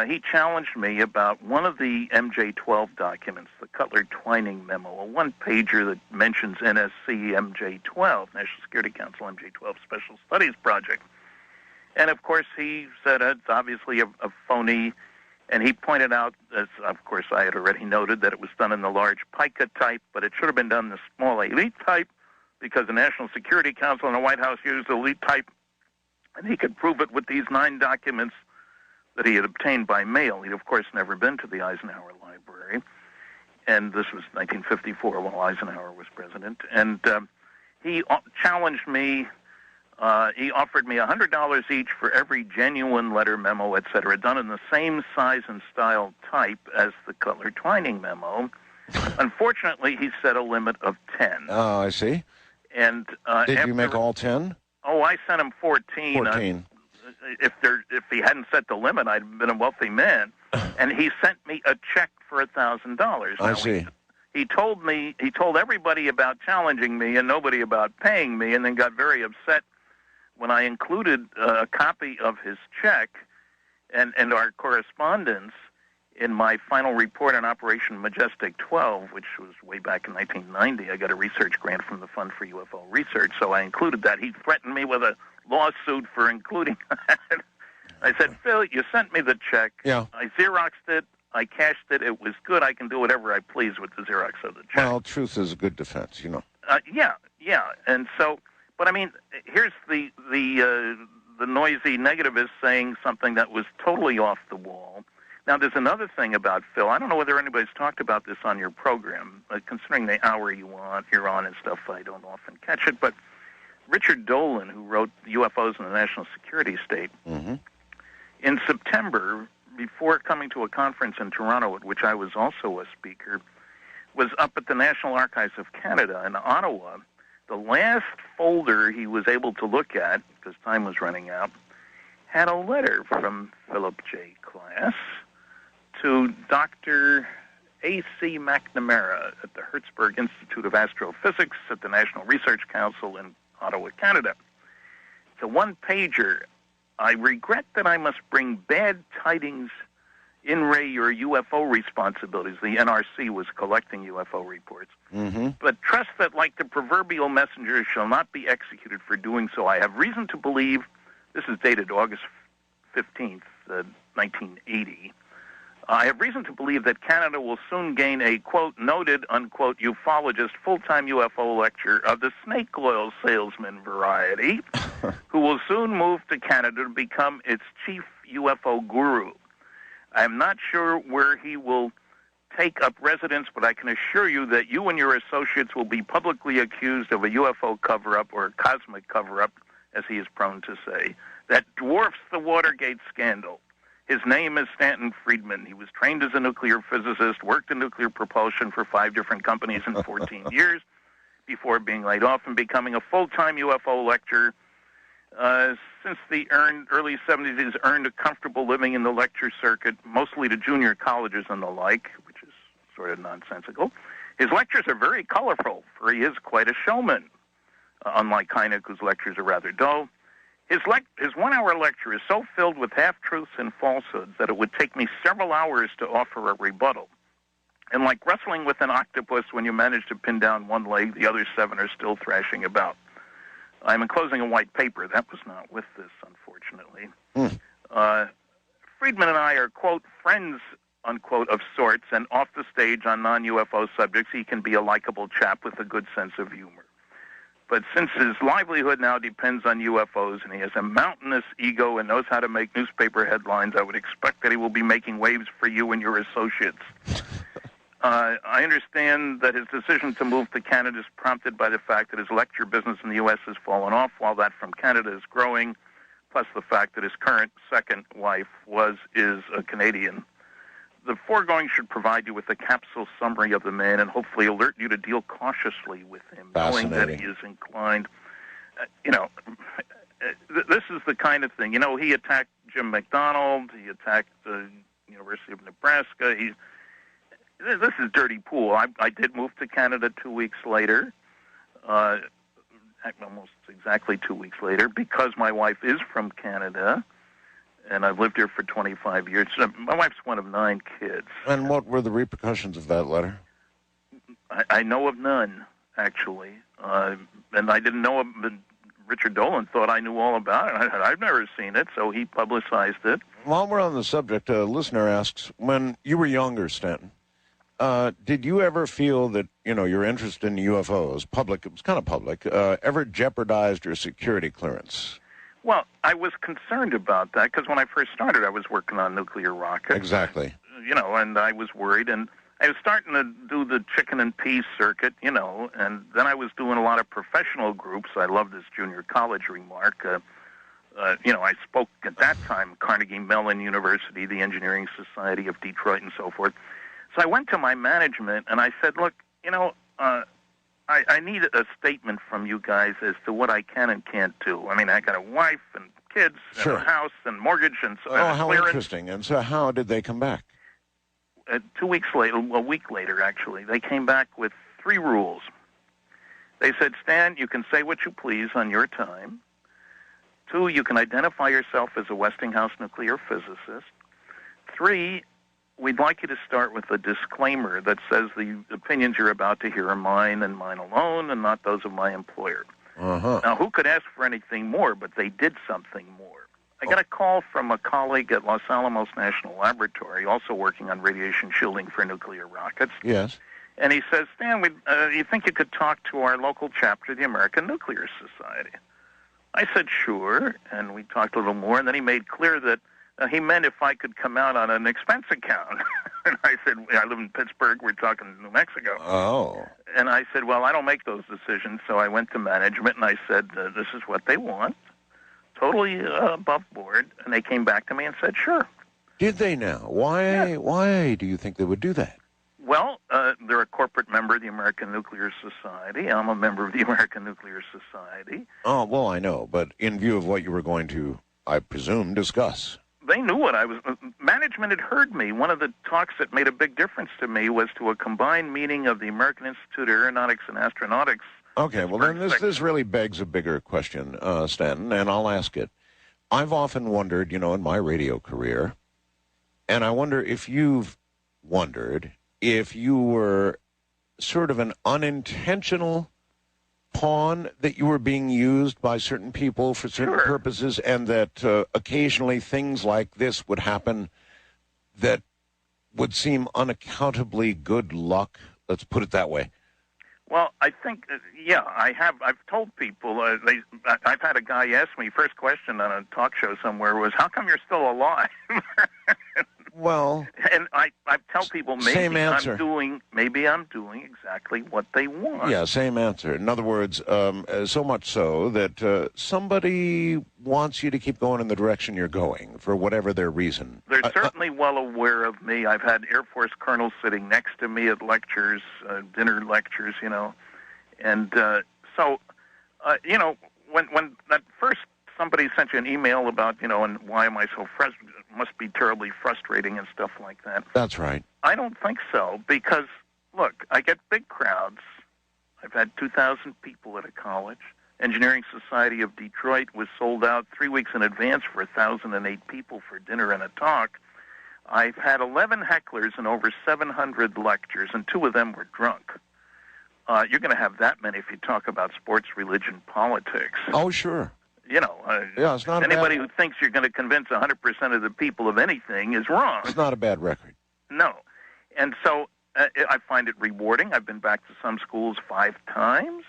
he challenged me about one of the MJ-12 documents, the Cutler-Twining memo, a one-pager that mentions NSC MJ-12, National Security Council MJ-12 Special Studies Project. And, of course, he said it's obviously a phony, and he pointed out, as of course I had already noted, that it was done in the large pica type, but it should have been done in the small elite type because the National Security Council and the White House used elite type, and he could prove it with these 9 documents that he had obtained by mail. He'd, of course, never been to the Eisenhower Library, and this was 1954 while Eisenhower was president. And he challenged me. He offered me $100 each for every genuine letter, memo, etc., done in the same size and style type as the Cutler-Twining memo. Unfortunately, he set a limit of 10. Oh, I see. And did you make all 10? Oh, I sent him 14. 14. If he hadn't set the limit, I'd have been a wealthy man. And he sent me a check for $1,000. I see. He told everybody about challenging me and nobody about paying me, and then got very upset when I included a copy of his check and our correspondence in my final report on Operation Majestic 12, which was way back in 1990, I got a research grant from the Fund for UFO Research, so I included that. He threatened me with a lawsuit for including that. I said, Phil, you sent me the check. Yeah. I Xeroxed it. I cashed it. It was good. I can do whatever I please with the Xerox of the check. Well, truth is a good defense, you know. Yeah. And so, but I mean, here's the noisy negativist saying something that was totally off the wall. Now, there's another thing about Phil. I don't know whether anybody's talked about this on your program, considering the hour you're on and stuff. I don't often catch it. But Richard Dolan, who wrote UFOs in the National Security State, in September, before coming to a conference in Toronto, at which I was also a speaker, was up at the National Archives of Canada in Ottawa. The last folder he was able to look at, because time was running out, had a letter from Philip J. Klass to Dr. A.C. McNamara at the Hertzberg Institute of Astrophysics at the National Research Council in Ottawa, Canada. It's a one-pager. I regret that I must bring bad tidings in your UFO responsibilities. The NRC was collecting UFO reports. But trust that, like the proverbial messenger, shall not be executed for doing so. I have reason to believe, this is dated August 15th, 1980, I have reason to believe that Canada will soon gain a, quote, noted, unquote, ufologist full-time UFO lecturer of the snake oil salesman variety, who will soon move to Canada to become its chief UFO guru. I am not sure where he will take up residence, but I can assure you that you and your associates will be publicly accused of a UFO cover-up or a cosmic cover-up, as he is prone to say, that dwarfs the Watergate scandal. His name is Stanton Friedman. He was trained as a nuclear physicist, worked in nuclear propulsion for 5 different companies in 14 years before being laid off and becoming a full-time UFO lecturer. Since the early 70s, he's earned a comfortable living in the lecture circuit, mostly to junior colleges and the like, which is sort of nonsensical. His lectures are very colorful, for he is quite a showman, unlike Hynek, whose lectures are rather dull. His 1-hour lecture is so filled with half-truths and falsehoods that it would take me several hours to offer a rebuttal. And like wrestling with an octopus, when you manage to pin down one leg, the other 7 are still thrashing about. I'm enclosing a white paper. That was not with this, unfortunately. Friedman and I are, quote, friends, unquote, of sorts, and off the stage on non-UFO subjects, he can be a likable chap with a good sense of humor. But since his livelihood now depends on UFOs and he has a mountainous ego and knows how to make newspaper headlines, I would expect that he will be making waves for you and your associates. I understand that his decision to move to Canada is prompted by the fact that his lecture business in the U.S. has fallen off while that from Canada is growing, plus the fact that his current second wife is a Canadian. The foregoing should provide you with a capsule summary of the man and hopefully alert you to deal cautiously with him, knowing that he is inclined. This is the kind of thing. He attacked Jim McDonald. He attacked the University of Nebraska. This is dirty pool. I did move to Canada 2 weeks later, almost exactly 2 weeks later, because my wife is from Canada. And I've lived here for 25 years. My wife's one of 9 kids. And what were the repercussions of that letter? I know of none, actually. And I didn't know Richard Dolan thought I knew all about it. I've never seen it, so he publicized it. While we're on the subject, a listener asks, when you were younger, Stanton, did you ever feel that, your interest in UFOs, public, it was kind of public, ever jeopardized your security clearance? Well, I was concerned about that because when I first started, I was working on nuclear rockets. Exactly. And I was worried. And I was starting to do the chicken and peas circuit, and then I was doing a lot of professional groups. I love this junior college remark. I spoke at that time, Carnegie Mellon University, the Engineering Society of Detroit, and so forth. So I went to my management, and I said, look, I need a statement from you guys as to what I can and can't do. I mean, I got a wife and kids and a house and mortgage and so on. Oh, how interesting. And so how did they come back? 2 weeks later, a week later, actually, they came back with 3 rules. They said, Stan, you can say what you please on your time. 2, you can identify yourself as a Westinghouse nuclear physicist. 3, we'd like you to start with a disclaimer that says the opinions you're about to hear are mine and mine alone and not those of my employer. Uh-huh. Now, who could ask for anything more, but they did something more. I got a call from a colleague at Los Alamos National Laboratory, also working on radiation shielding for nuclear rockets. Yes. And he says, Stan, you think you could talk to our local chapter of the American Nuclear Society? I said, sure, and we talked a little more, and then he made clear that he meant if I could come out on an expense account. And I said, I live in Pittsburgh, we're talking New Mexico. Oh. And I said, well, I don't make those decisions, so I went to management and I said, this is what they want, totally above board, and they came back to me and said, sure. Did they now? Why do you think they would do that? Well, they're a corporate member of the American Nuclear Society. I'm a member of the American Nuclear Society. Oh, well, I know, but in view of what you were going to, I presume, discuss. They knew what I was. Management had heard me. One of the talks that made a big difference to me was to a combined meeting of the American Institute of Aeronautics and Astronautics. Okay, well, then this really begs a bigger question, Stanton, and I'll ask it. I've often wondered, in my radio career, and I wonder if you've wondered if you were sort of an unintentional pawn that you were being used by certain people for certain purposes, and that occasionally things like this would happen that would seem unaccountably good luck. Let's put it that way. Well, I think, I have. I've told people, I've had a guy ask me, first question on a talk show somewhere was, how come you're still alive? Well, and I tell people maybe I'm doing exactly what they want. Yeah, same answer. In other words, so much so that somebody wants you to keep going in the direction you're going for whatever their reason. They're certainly well aware of me. I've had Air Force colonels sitting next to me at lectures, dinner lectures, and so when that first somebody sent you an email about, and why am I so frustrated? It must be terribly frustrating and stuff like that. That's right. I don't think so, because, look, I get big crowds. I've had 2,000 people at a college. Engineering Society of Detroit was sold out 3 weeks in advance for 1,008 people for dinner and a talk. I've had 11 hecklers and over 700 lectures, and 2 of them were drunk. You're going to have that many if you talk about sports, religion, politics. Oh, sure. It's not anybody who thinks you're going to convince 100% of the people of anything is wrong. It's not a bad record. No. And so I find it rewarding. I've been back to some schools 5 times.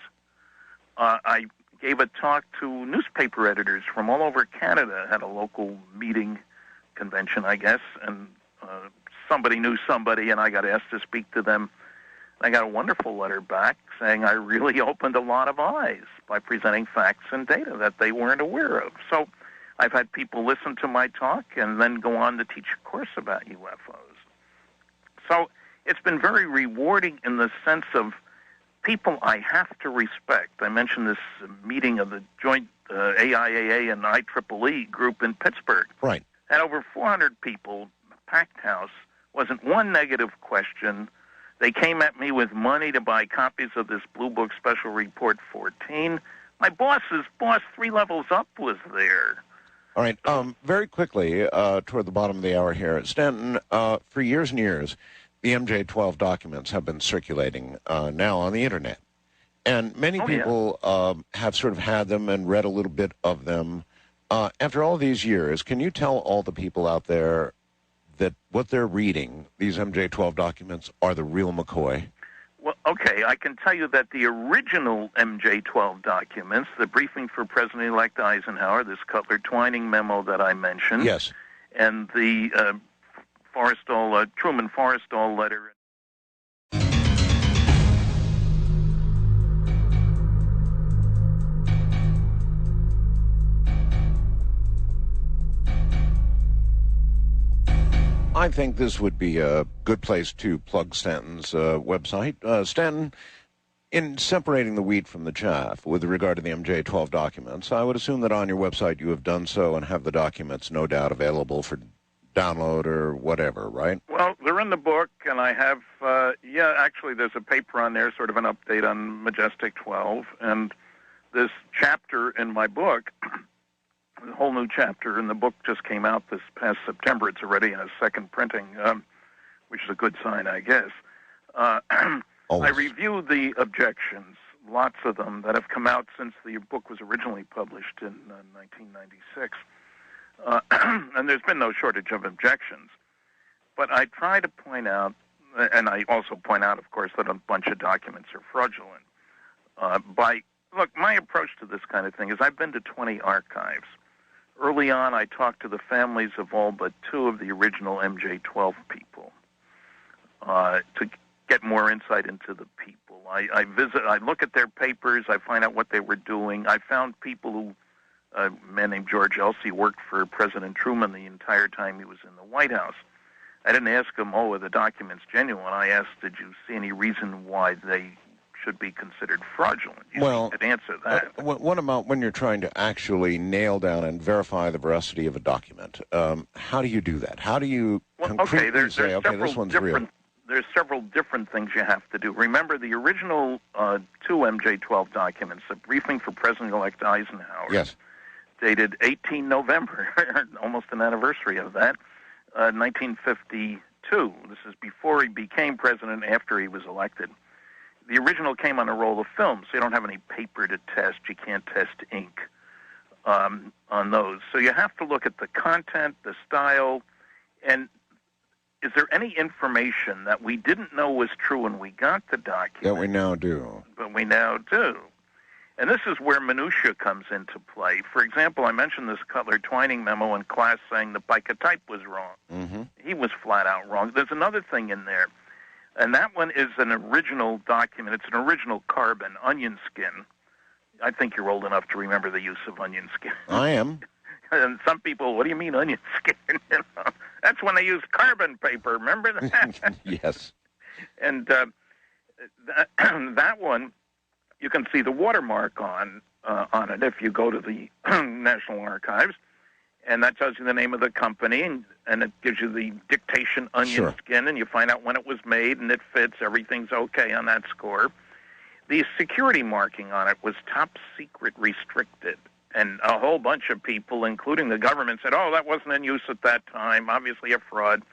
I gave a talk to newspaper editors from all over Canada, had a local meeting convention, I guess, and somebody knew somebody, and I got asked to speak to them. I got a wonderful letter back saying I really opened a lot of eyes by presenting facts and data that they weren't aware of. So I've had people listen to my talk and then go on to teach a course about UFOs. So it's been very rewarding in the sense of people I have to respect. I mentioned this meeting of the joint AIAA and IEEE group in Pittsburgh. Right. Had over 400 people, packed house, wasn't one negative question. They came at me with money to buy copies of this Blue Book Special Report 14. My boss's boss, 3 levels up, was there. All right. Very quickly, toward the bottom of the hour here, Stanton, for years and years, the MJ-12 documents have been circulating now on the Internet. And many people have sort of had them and read a little bit of them. After all these years, can you tell all the people out there that what they're reading, these MJ-12 documents, are the real McCoy? Well, okay, I can tell you that the original MJ-12 documents, the briefing for President-elect Eisenhower, this Cutler-Twining memo that I mentioned, yes, and the Truman Forrestal letter. I think this would be a good place to plug Stanton's website. Stanton, in separating the wheat from the chaff with regard to the MJ-12 documents, I would assume that on your website you have done so and have the documents no doubt available for download or whatever, right? Well, they're in the book, and I have, actually there's a paper on there, sort of an update on Majestic 12, and this chapter in my book, a whole new chapter in the book just came out this past September. It's already in a second printing. which is a good sign, I guess. I reviewed the objections, lots of them that have come out since the book was originally published in 1996. And there's been no shortage of objections. But I try to point out, and I also point out, of course, that a bunch of documents are fraudulent. Look, my approach to this kind of thing is I've been to 20 archives. Early on, I talked to the families of all but 2 of the original MJ-12 people to get more insight into the people. I look at their papers, I find out what they were doing. I found people who, a man named George Elsey, worked for President Truman the entire time he was in the White House. I didn't ask him, are the documents genuine? I asked, did you see any reason why they should be considered fraudulent? You could answer that. What about when you're trying to actually nail down and verify the veracity of a document? How do you do that? How do you concretely say, okay, this one's real? There's several different things you have to do. Remember, the original 2 MJ-12 documents, the briefing for President-elect Eisenhower, yes, dated 18 November, almost an anniversary of that, 1952. This is before he became president, after he was elected. The original came on a roll of film, so you don't have any paper to test. You can't test ink on those. So you have to look at the content, the style, and is there any information that we didn't know was true when we got the document? That we now do. But we now do. And this is where minutia comes into play. For example, I mentioned this Cutler-Twining memo in class saying the pica type was wrong. Mm-hmm. He was flat out wrong. There's another thing in there, and that one is an original document. It's an original carbon, onion skin. I think you're old enough to remember the use of onion skin. I am. And some people, what do you mean onion skin? That's when they used carbon paper. Remember that? Yes. And that one, you can see the watermark on it if you go to the National Archives, and that tells you the name of the company, and it gives you the dictation onion skin, and you find out when it was made, and it fits. Everything's okay on that score. The security marking on it was top secret restricted. And a whole bunch of people, including the government, said, that wasn't in use at that time, obviously a fraud.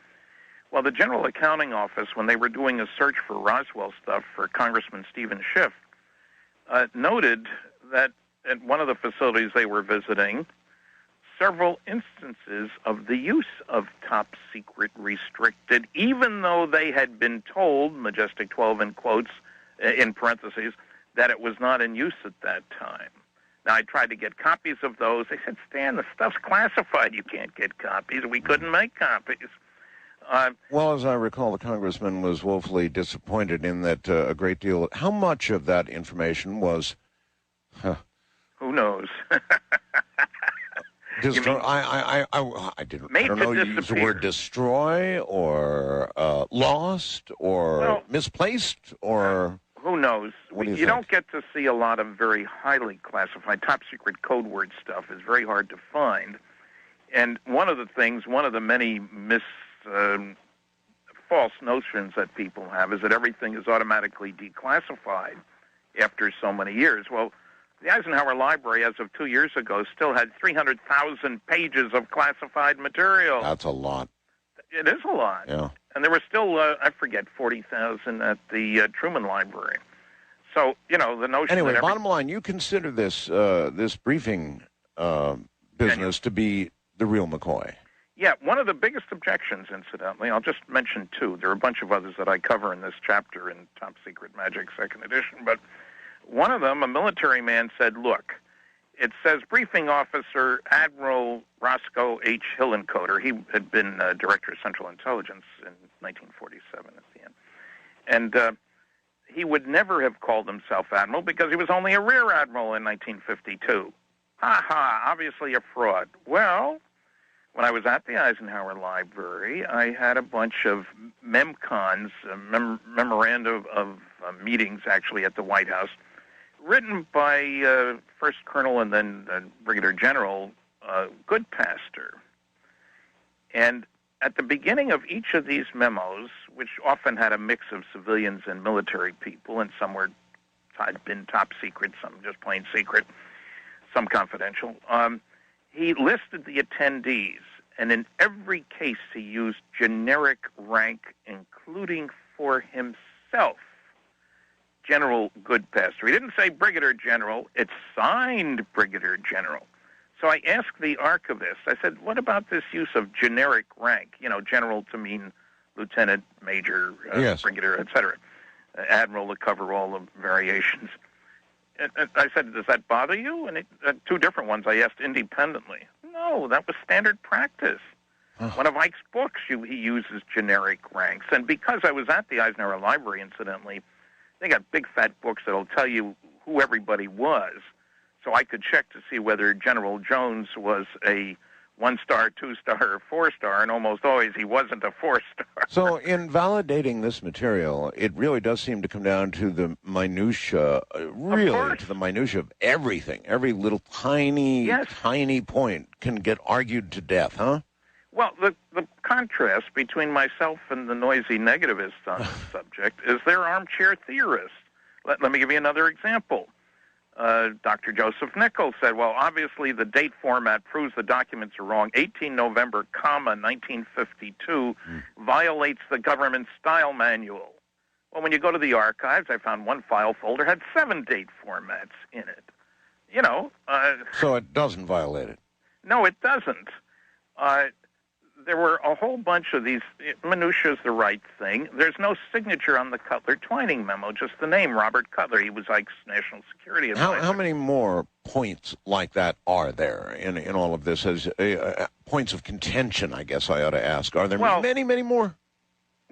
Well, the General Accounting Office, when they were doing a search for Roswell stuff for Congressman Stephen Schiff, noted that at one of the facilities they were visiting, several instances of the use of top secret restricted, even though they had been told, Majestic 12 in quotes, in parentheses, that it was not in use at that time. Now, I tried to get copies of those. They said, Stan, the stuff's classified. You can't get copies. We couldn't make copies. Well, as I recall, the congressman was woefully disappointed in that a great deal. How much of that information was... Who knows? I don't know, you used the word destroy or lost or misplaced or... Who knows? You don't get to see a lot of very highly classified, top-secret code word stuff. Is very hard to find. And one of the many false notions that people have is that everything is automatically declassified after so many years. Well, the Eisenhower Library, as of 2 years ago, still had 300,000 pages of classified material. That's a lot. It is a lot. Yeah. And there were still, 40,000 at the Truman Library. So, the notion anyway, that bottom line, you consider this briefing business to be the real McCoy. Yeah, one of the biggest objections, incidentally, I'll just mention 2. There are a bunch of others that I cover in this chapter in Top Secret Magic 2nd edition. But one of them, a military man, said, look, it says briefing officer Admiral Roscoe H. Hillencoter. He had been director of Central Intelligence in 1947 at the end. And he would never have called himself admiral because he was only a rear admiral in 1952. Obviously a fraud. Well, when I was at the Eisenhower Library, I had a bunch of memcons, memoranda of meetings actually at the White House, written by First Colonel and then Brigadier General Goodpaster. And at the beginning of each of these memos, which often had a mix of civilians and military people, and some had been top secret, some just plain secret, some confidential, he listed the attendees. And in every case, he used generic rank, including for himself. General Goodpaster. He didn't say Brigadier General. It's signed Brigadier General. So I asked the archivist, I said, what about this use of generic rank? You know, general to mean lieutenant, major, yes. brigadier, etc. Admiral to cover all the variations. And I said, does that bother you? And two different ones I asked independently. No, that was standard practice. One of Ike's books, he uses generic ranks. And because I was at the Eisenhower Library, incidentally, they got big fat books that'll tell you who everybody was. So I could check to see whether General Jones was a 1-star, 2-star, or 4-star, and almost always he wasn't a 4-star. So in validating this material, it really does seem to come down to the minutia, really to the minutia of everything. Every little tiny point can get argued to death, huh? Well, the contrast between myself and the noisy negativists on this subject is they're armchair theorists. Let me give you another example. Dr. Joseph Nichols said, well, obviously the date format proves the documents are wrong. 18 November, 1952 violates the government style manual. Well, when you go to the archives, I found one file folder had 7 date formats in it. You know. So it doesn't violate it? No, it doesn't. There were a whole bunch of these. Minutia is the right thing. There's no signature on the Cutler-Twining memo, just the name, Robert Cutler. He was Ike's national security advisor. How many more points like that are there in all of this as points of contention, I guess I ought to ask? Are there many, many more?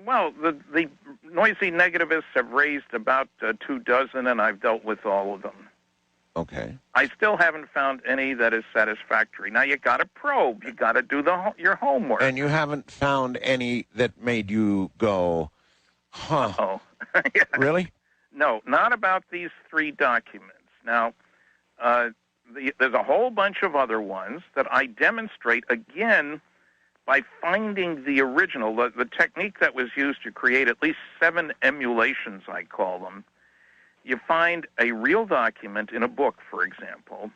Well, the noisy negativists have raised about 24, and I've dealt with all of them. Okay. I still haven't found any that is satisfactory. Now, you got to probe. You got to do your homework. And you haven't found any that made you go, huh? Oh, really? No, not about these 3 documents. Now, there's a whole bunch of other ones that I demonstrate, again, by finding the original, the technique that was used to create at least 7 emulations, I call them. You find a real document in a book, for example.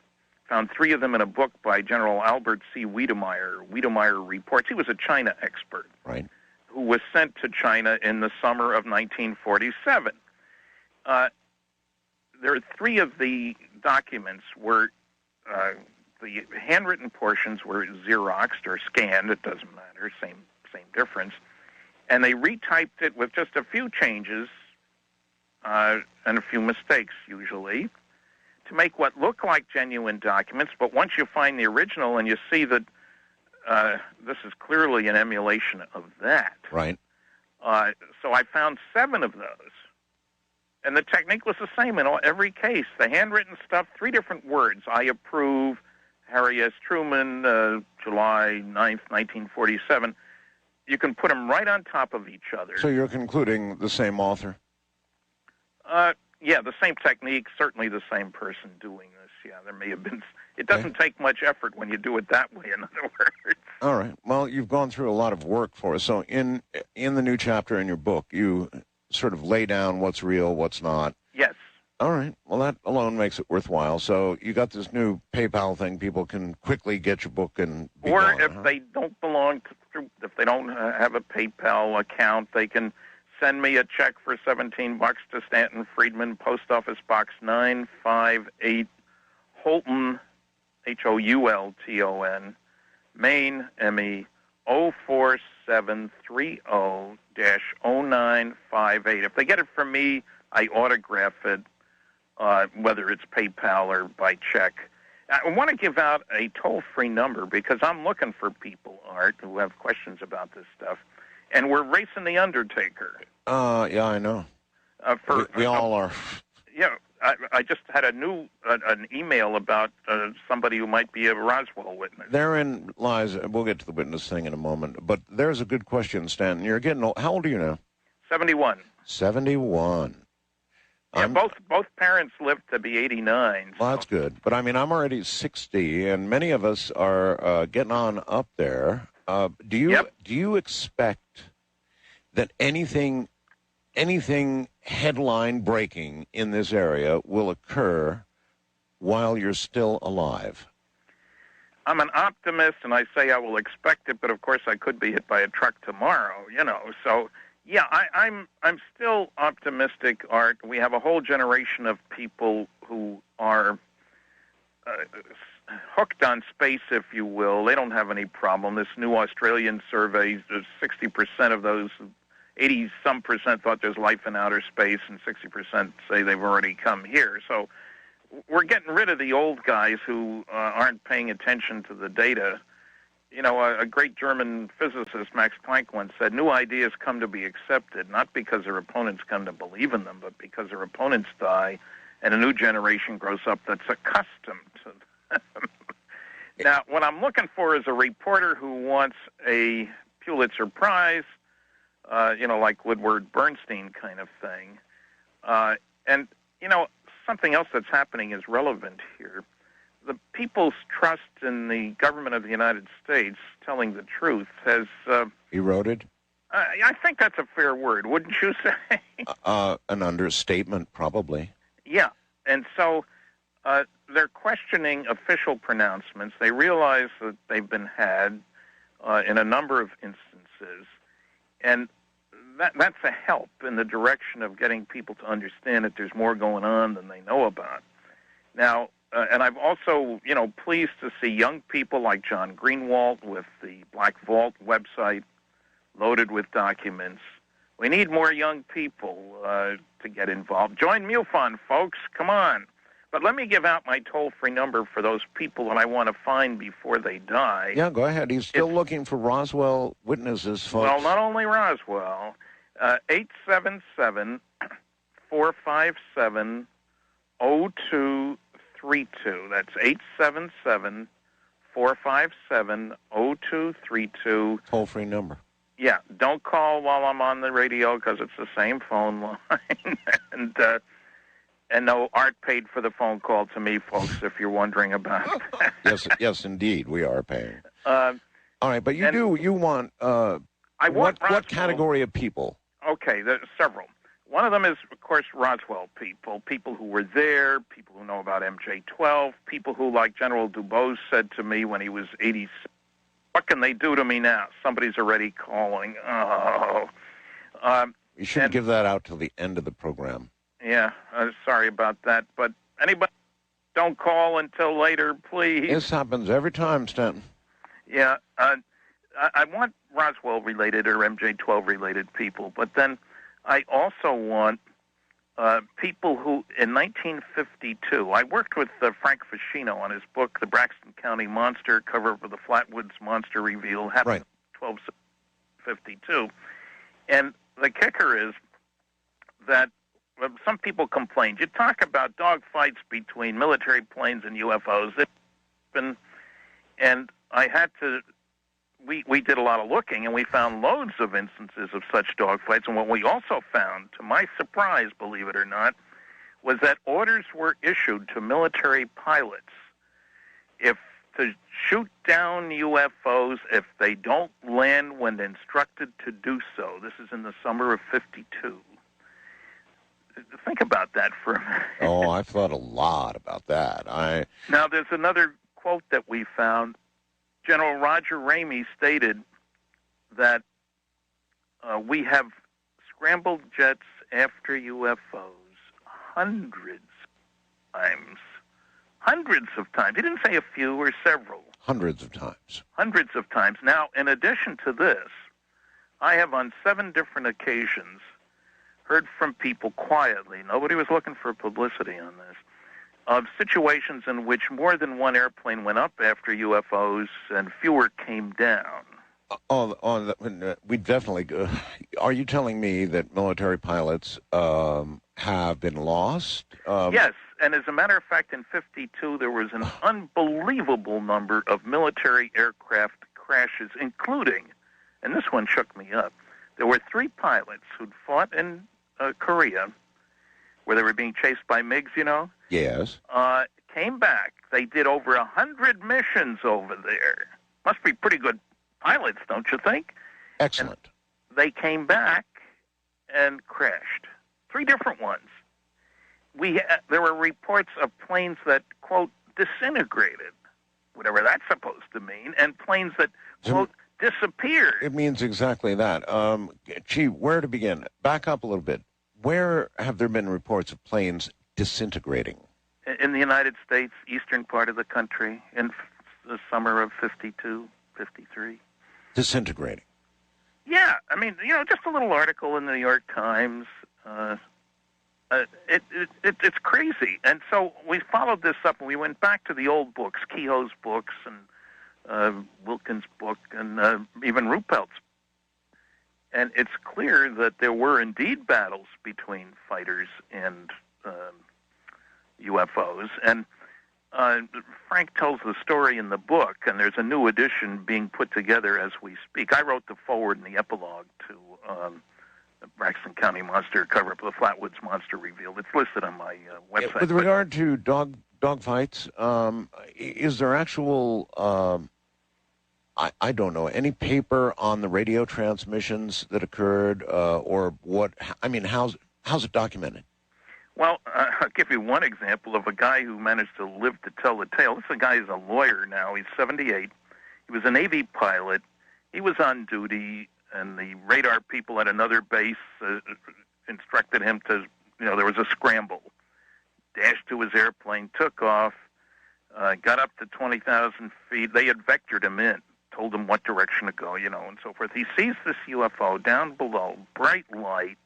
Found 3 of them in a book by General Albert C. Wiedemeyer. Wiedemeyer reports. He was a China expert, right, who was sent to China in the summer of 1947. There are 3 of the documents where the handwritten portions were Xeroxed or scanned. It doesn't matter, same difference. And they retyped it with just a few changes and a few mistakes, usually, to make what look like genuine documents. But once you find the original and you see that this is clearly an emulation of that. Right. So I found 7 of those. And the technique was the same in every case. The handwritten stuff, 3 different words. I approve, Harry S. Truman, July 9th, 1947. You can put them right on top of each other. So you're concluding the same author? Yeah, the same technique, certainly the same person doing this. Yeah, there may have been. It doesn't take much effort when you do it that way, in other words. All right. Well, you've gone through a lot of work for us. So in the new chapter in your book, you sort of lay down what's real, what's not. Yes. All right. Well, that alone makes it worthwhile. So you got this new PayPal thing. People can quickly get your book and be or gone, if they don't belong to, if they don't have a PayPal account, they can send me a check for $17 to Stanton Friedman, Post Office Box 958, Holton, Houlton, Maine, ME 04730-0958. If they get it from me, I autograph it, whether it's PayPal or by check. I want to give out a toll-free number because I'm looking for people, Art, who have questions about this stuff. And we're racing the Undertaker. Yeah, I know. We all are. Yeah, I just had an email about somebody who might be a Roswell witness. Therein lies, we'll get to the witness thing in a moment, but there's a good question, Stanton. You're getting old. How old are you now? 71. 71. Yeah, both parents lived to be 89. Well, that's good. But, I mean, I'm already 60, and many of us are getting on up there. Do you expect that anything headline breaking in this area will occur while you're still alive? I'm an optimist, and I say I will expect it, but of course I could be hit by a truck tomorrow, So, yeah, I'm still optimistic, Art. We have a whole generation of people who are hooked on space, if you will. They don't have any problem. This new Australian survey, 60% of those, 80-some% thought there's life in outer space, and 60% say they've already come here. So we're getting rid of the old guys who aren't paying attention to the data. A great German physicist, Max Planck, once said, new ideas come to be accepted, not because their opponents come to believe in them, but because their opponents die, and a new generation grows up that's accustomed to them. Now, what I'm looking for is a reporter who wants a Pulitzer Prize, like Woodward Bernstein kind of thing. And something else that's happening is relevant here. The people's trust in the government of the United States telling the truth has... eroded? I think that's a fair word, wouldn't you say? An understatement, probably. Yeah, and so they're questioning official pronouncements. They realize that they've been had in a number of instances, and that's a help in the direction of getting people to understand that there's more going on than they know about. Now, and I'm also, pleased to see young people like John Greenwald with the Black Vault website loaded with documents. We need more young people to get involved. Join MUFON, folks. Come on. But let me give out my toll-free number for those people that I want to find before they die. Yeah, go ahead. He's still looking for Roswell witnesses, folks. Well, not only Roswell. 877-457-0232. That's 877-457-0232. Toll-free number. Yeah, don't call while I'm on the radio because it's the same phone line. And no, Art paid for the phone call to me, folks, if you're wondering about that. Yes, indeed, we are paying. All right, but you want... I want what category of people? Okay, there's several. One of them is, of course, Roswell people who were there, people who know about MJ-12, people who, like General Dubose said to me when he was 86, what can they do to me now? Somebody's already calling. Oh. You shouldn't give that out till the end of the program. Yeah, sorry about that. But anybody, don't call until later, please. This happens every time, Stanton. Yeah, I want Roswell-related or MJ-12-related people, but then I also want people who, in 1952, I worked with Frank Ficino on his book, The Braxton County Monster, cover of the Flatwoods Monster Reveal, happened in 1252. And the kicker is that some people complained. You talk about dogfights between military planes and UFOs, and I had to... We did a lot of looking, and we found loads of instances of such dogfights. And what we also found, to my surprise, believe it or not, was that orders were issued to military pilots to shoot down UFOs if they don't land when instructed to do so. This is in the summer of '52. Think about that for a minute. Oh, I've thought a lot about that. Now, there's another quote that we found. General Roger Ramey stated that we have scrambled jets after UFOs hundreds of times. He didn't say a few or several. Hundreds of times. Hundreds of times. Now, in addition to this, I have on 7 different occasions heard from people quietly, nobody was looking for publicity on this, of situations in which more than one airplane went up after UFOs and fewer came down. We definitely... are you telling me that military pilots have been lost? Yes, and as a matter of fact, in '52, there was an unbelievable number of military aircraft crashes, including, and this one shook me up, there were 3 pilots who'd fought in Korea, where they were being chased by MiGs, Yes. Came back. They did over 100 missions over there. Must be pretty good pilots, don't you think? Excellent. And they came back and crashed. 3 different ones. There were reports of planes that, quote, disintegrated whatever that's supposed to mean, and planes that, quote, disappeared. It means exactly that. Gee, where to begin? Back up a little bit. Where have there been reports of planes disintegrating? In the United States, eastern part of the country, in the summer of 52, 53. Disintegrating? Yeah, I mean, just a little article in the New York Times. It's crazy. And so we followed this up, and we went back to the old books, Kehoe's books, and Wilkins' book, and even Ruppelt's. And it's clear that there were indeed battles between fighters and UFOs. And Frank tells the story in the book, and there's a new edition being put together as we speak. I wrote the foreword and the epilogue to the Braxton County Monster cover-up, the Flatwoods Monster Revealed. It's listed on my website. With regard to dog fights, is there actual, I don't know, any paper on the radio transmissions that occurred, or what? I mean, how's it documented? Well, I'll give you one example of a guy who managed to live to tell the tale. This guy is a lawyer now. He's 78. He was a Navy pilot. He was on duty, and the radar people at another base instructed him to, there was a scramble. Dashed to his airplane, took off, got up to 20,000 feet. They had vectored him in, told him what direction to go, and so forth. He sees this UFO down below, bright light,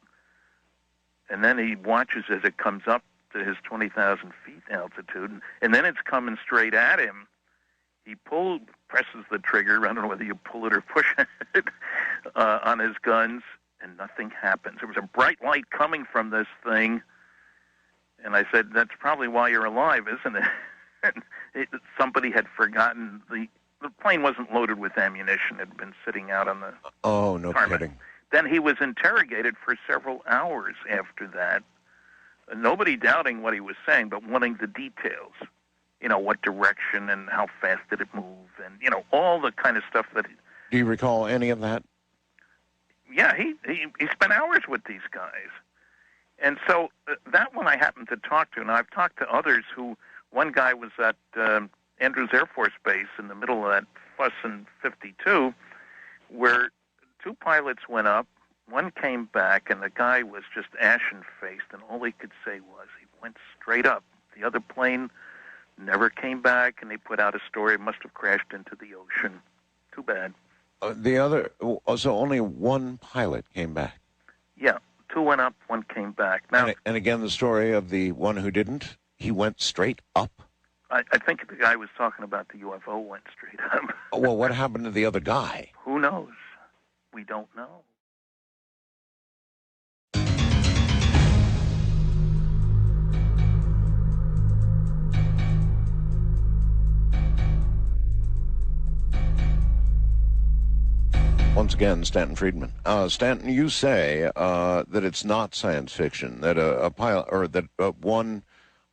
and then he watches as it comes up to his 20,000 feet altitude, and then it's coming straight at him. He presses the trigger, I don't know whether you pull it or push it, on his guns, and nothing happens. There was a bright light coming from this thing, and I said, that's probably why you're alive, isn't it? Somebody had forgotten, the plane wasn't loaded with ammunition. It had been sitting out on the tarmac. Kidding. Then he was interrogated for several hours after that, nobody doubting what he was saying, but wanting the details. What direction and how fast did it move, and, all the kind of stuff that... Do you recall any of that? Yeah, he spent hours with these guys. And so that one I happened to talk to, and I've talked to others who... One guy was at Andrews Air Force Base in the middle of that fuss in 52, where two pilots went up, one came back, and the guy was just ashen-faced, and all he could say was he went straight up. The other plane never came back, and they put out a story. It must have crashed into the ocean. Too bad. So only one pilot came back? Yeah, two went up, one came back. Now, and again, the story of the one who didn't, he went straight up? I think the guy was talking about the UFO went straight up. Well, what happened to the other guy? Who knows? We don't know. Once again, Stanton Friedman. Stanton, you say that it's not science fiction, that a pilot, or that one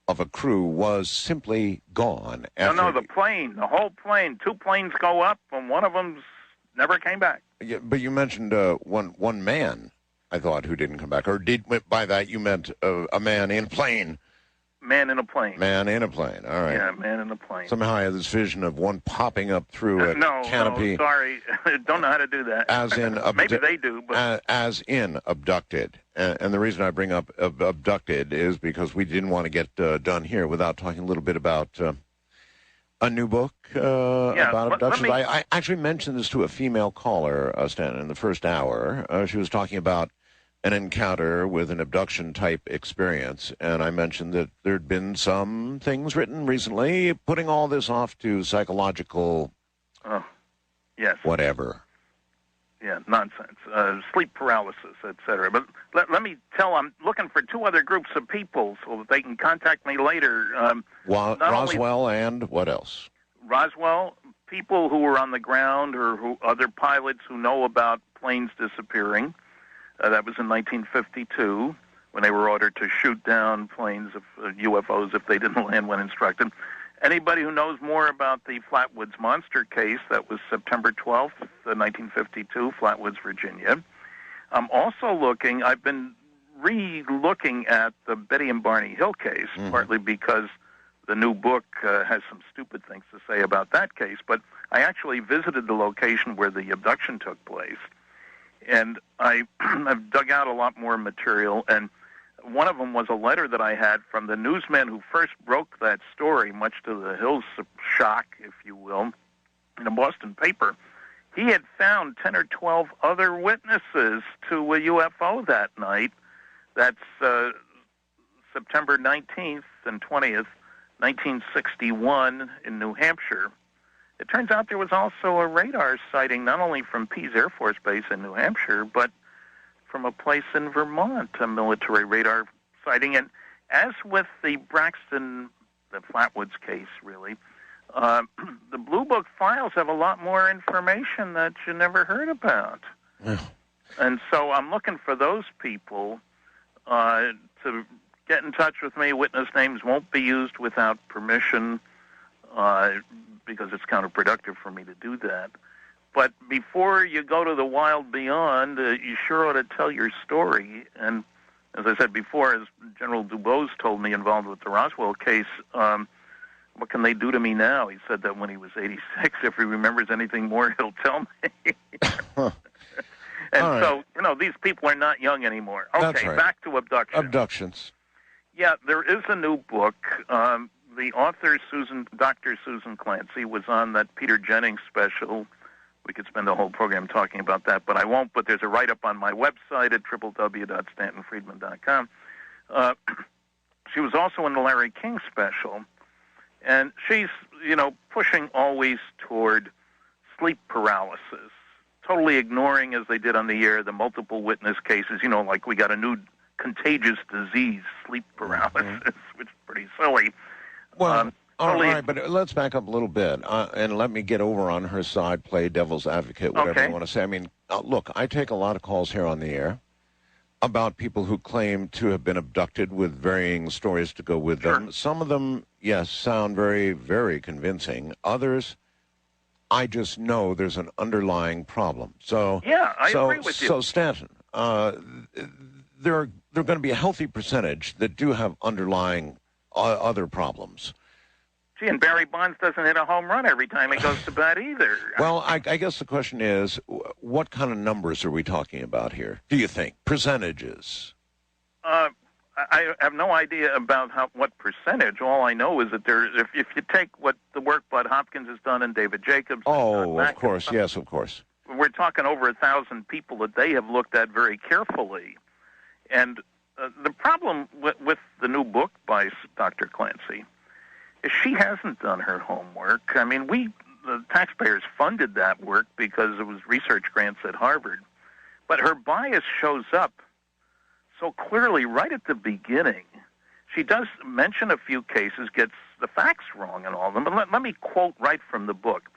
of a crew was simply gone. No, the plane, the whole plane. Two planes go up, and one of them never came back. Yeah, but you mentioned one man, I thought, who didn't come back. Or by that you meant a man in a plane? Man in a plane. Man in a plane, all right. Yeah, man in a plane. Somehow I had this vision of one popping up through a canopy. No, sorry. Don't know how to do that. As in maybe they do, but... As in Abducted. And the reason I bring up Abducted is because we didn't want to get done here without talking a little bit about a new book about abductions. I actually mentioned this to a female caller, Stanton, in the first hour. She was talking about an encounter with an abduction-type experience, and I mentioned that there'd been some things written recently putting all this off to psychological... yes. Whatever. Yeah, nonsense. Sleep paralysis, etc. But let me tell, I'm looking for two other groups of people so that they can contact me later. Roswell and what else? Roswell, people who were on the ground or other pilots who know about planes disappearing. That was in 1952 when they were ordered to shoot down planes of UFOs if they didn't land when instructed. Anybody who knows more about the Flatwoods Monster case, that was September 12th, 1952, Flatwoods, Virginia. I'm also I've been re-looking at the Betty and Barney Hill case, partly because the new book has some stupid things to say about that case. But I actually visited the location where the abduction took place, and I've dug out a lot more material, and one of them was a letter that I had from the newsman who first broke that story, much to the Hill's shock, if you will, in a Boston paper. He had found 10 or 12 other witnesses to a UFO that night. That's September 19th and 20th, 1961 in New Hampshire. It turns out there was also a radar sighting, not only from Pease Air Force Base in New Hampshire, but from a place in Vermont, a military radar sighting. And as with the Braxton, the Flatwoods case, really, the Blue Book files have a lot more information that you never heard about. Yeah. And so I'm looking for those people to get in touch with me. Witness names won't be used without permission because it's counterproductive for me to do that. But before you go to the wild beyond, you sure ought to tell your story. And as I said before, as General Dubose told me involved with the Roswell case, what can they do to me now? He said that when he was 86. If he remembers anything more, he'll tell me. And right. So, these people are not young anymore. Okay, right. Back to abduction. Abductions. Yeah, there is a new book. The author, Dr. Susan Clancy, was on that Peter Jennings special. We could spend a whole program talking about that, but I won't. But there's a write-up on my website at www.stantonfriedman.com. She was also in the Larry King special, and she's, pushing always toward sleep paralysis, totally ignoring, as they did on the air, the multiple witness cases, like we got a new contagious disease, sleep paralysis, which is pretty silly. Well, all right, but let's back up a little bit, and let me get over on her side, play devil's advocate, whatever you want to say. I mean, look, I take a lot of calls here on the air about people who claim to have been abducted with varying stories to go with them. Some of them, yes, sound very, very convincing. Others, I just know there's an underlying problem. So, yeah, I agree with you. So, Stanton, there are going to be a healthy percentage that do have underlying other problems. Gee, and Barry Bonds doesn't hit a home run every time he goes to bat either. Well, I guess the question is, what kind of numbers are we talking about here, do you think? Percentages? I have no idea about what percentage. All I know is that if you take what the work Bud Hopkins has done and David Jacobs... Oh, of course, yes, of course. We're talking over 1,000 people that they have looked at very carefully. And the problem with the new book by Dr. Clancy is she hasn't done her homework. I mean, the taxpayers funded that work because it was research grants at Harvard. But her bias shows up so clearly right at the beginning. She does mention a few cases, gets the facts wrong in all of them. But let me quote right from the book.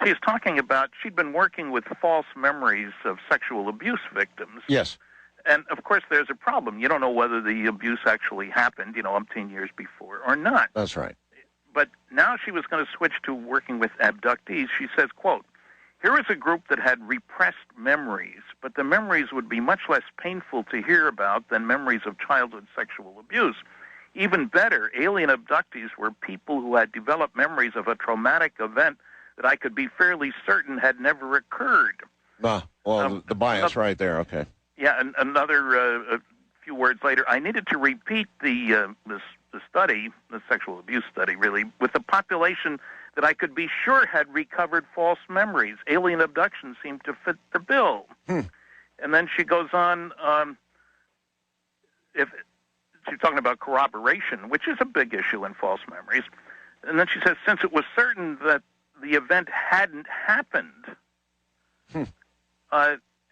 She's talking about she'd been working with false memories of sexual abuse victims. Yes. And, of course, there's a problem. You don't know whether the abuse actually happened, umpteen years before or not. That's right. But now she was going to switch to working with abductees. She says, quote, "Here is a group that had repressed memories, but the memories would be much less painful to hear about than memories of childhood sexual abuse. Even better, alien abductees were people who had developed memories of a traumatic event that I could be fairly certain had never occurred." Well, the bias right there, okay. Yeah, and another a few words later, "I needed to repeat the study, the sexual abuse study, really, with a population that I could be sure had recovered false memories. Alien abduction seemed to fit the bill." And then she goes on, if she's talking about corroboration, which is a big issue in false memories. And then she says, since it was certain that the event hadn't happened,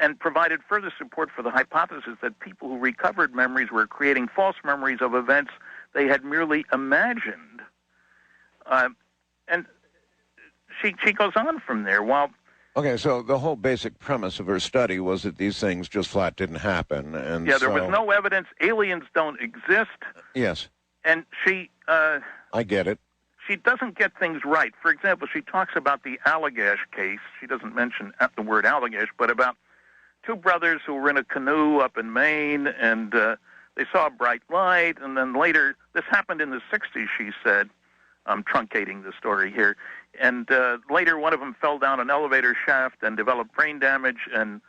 and provided further support for the hypothesis that people who recovered memories were creating false memories of events they had merely imagined. And she goes on from there. Okay, so the whole basic premise of her study was that these things just flat didn't happen. And yeah, there was no evidence. Aliens don't exist. Yes. And she... I get it. She doesn't get things right. For example, she talks about the Allagash case. She doesn't mention the word Allagash, but about two brothers who were in a canoe up in Maine, and they saw a bright light, and then later, this happened in the 60s, she said, I'm truncating the story here. And later, one of them fell down an elevator shaft and developed brain damage and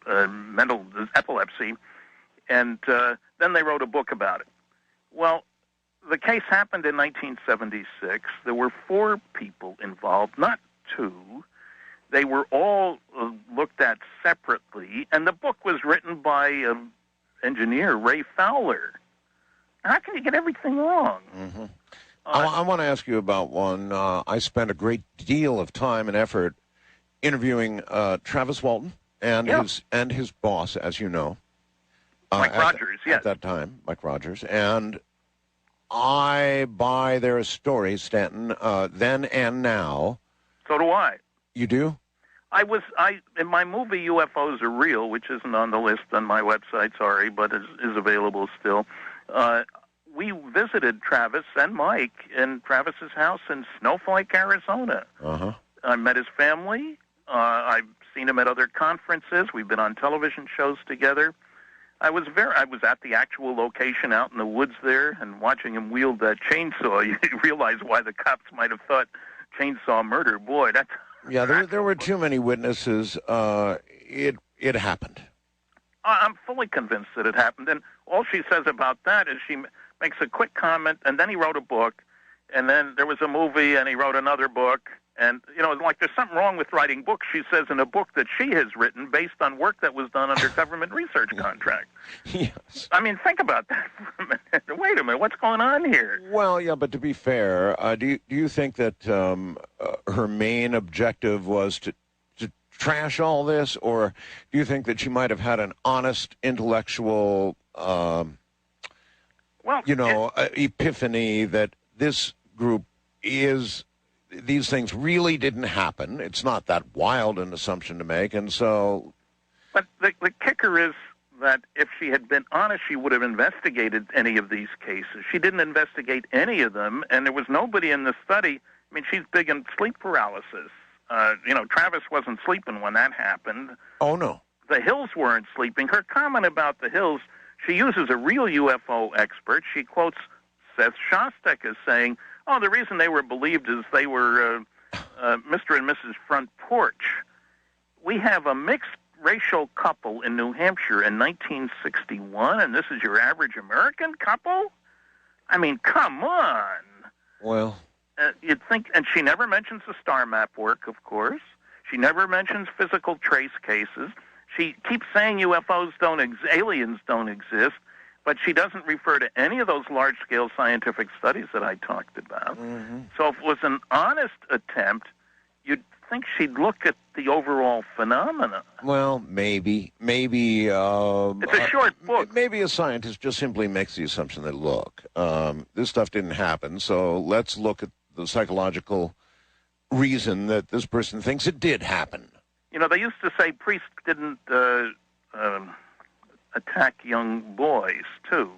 mental epilepsy. And then they wrote a book about it. Well, the case happened in 1976. There were 4 people involved, not 2. They were all looked at separately, and the book was written by engineer Ray Fowler. How can you get everything wrong? Mm-hmm. I want to ask you about one. I spent a great deal of time and effort interviewing Travis Walton and his boss, as you know. Mike Rogers, yes. At that time, Mike Rogers. And I buy their stories, Stanton, then and now. So do I. You do? In my movie UFOs Are Real, which isn't on the list on my website, sorry, but is available still, we visited Travis and Mike in Travis's house in Snowflake, Arizona. Uh-huh. I met his family. I've seen him at other conferences. We've been on television shows together. I was at the actual location out in the woods there, and watching him wield that chainsaw, you realize why the cops might have thought chainsaw murder. Boy, that's... Yeah, there were too many witnesses. It happened. I'm fully convinced that it happened, and all she says about that is she makes a quick comment, and then he wrote a book, and then there was a movie, and he wrote another book, and, like there's something wrong with writing books, she says, in a book that she has written based on work that was done under government research contract. Yes. I mean, think about that for a minute. Wait a minute, what's going on here? Well, yeah, but to be fair, do you think that her main objective was to trash all this, or do you think that she might have had an honest intellectual, epiphany that this group these things really didn't happen? It's not that wild an assumption to make, and so... But the kicker is that if she had been honest, she would have investigated any of these cases. She didn't investigate any of them, and there was nobody in the study. I mean, she's big in sleep paralysis. Travis wasn't sleeping when that happened. Oh, no. The Hills weren't sleeping. Her comment about the Hills, she uses a real UFO expert. She quotes Seth Shostak as saying, the reason they were believed is they were Mr. and Mrs. Front Porch. We have a mixed racial couple in New Hampshire in 1961, and this is your average American couple? I mean, come on. Well... You'd think, and she never mentions the star map work, of course. She never mentions physical trace cases. She keeps saying UFOs aliens don't exist, but she doesn't refer to any of those large-scale scientific studies that I talked about. Mm-hmm. So if it was an honest attempt, you'd think she'd look at the overall phenomena. Well, maybe. It's a short book. Maybe a scientist just simply makes the assumption that, look, this stuff didn't happen, so let's look at the psychological reason that this person thinks it did happen. They used to say priests didn't attack young boys, too.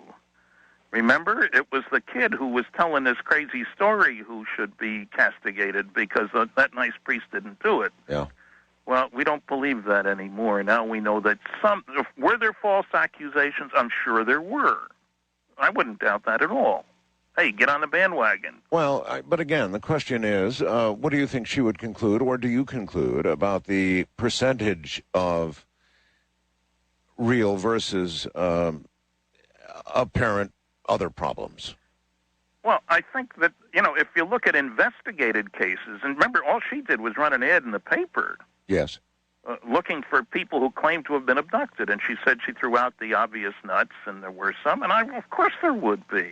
Remember? It was the kid who was telling this crazy story who should be castigated because that nice priest didn't do it. Yeah. Well, we don't believe that anymore. Now we know that were there false accusations? I'm sure there were. I wouldn't doubt that at all. Hey, get on the bandwagon. Well, but again, the question is, what do you think she would conclude, or do you conclude, about the percentage of real versus apparent other problems? Well, I think that, if you look at investigated cases, and remember, all she did was run an ad in the paper. Yes. Looking for people who claimed to have been abducted, and she said she threw out the obvious nuts, and there were some, and of course there would be.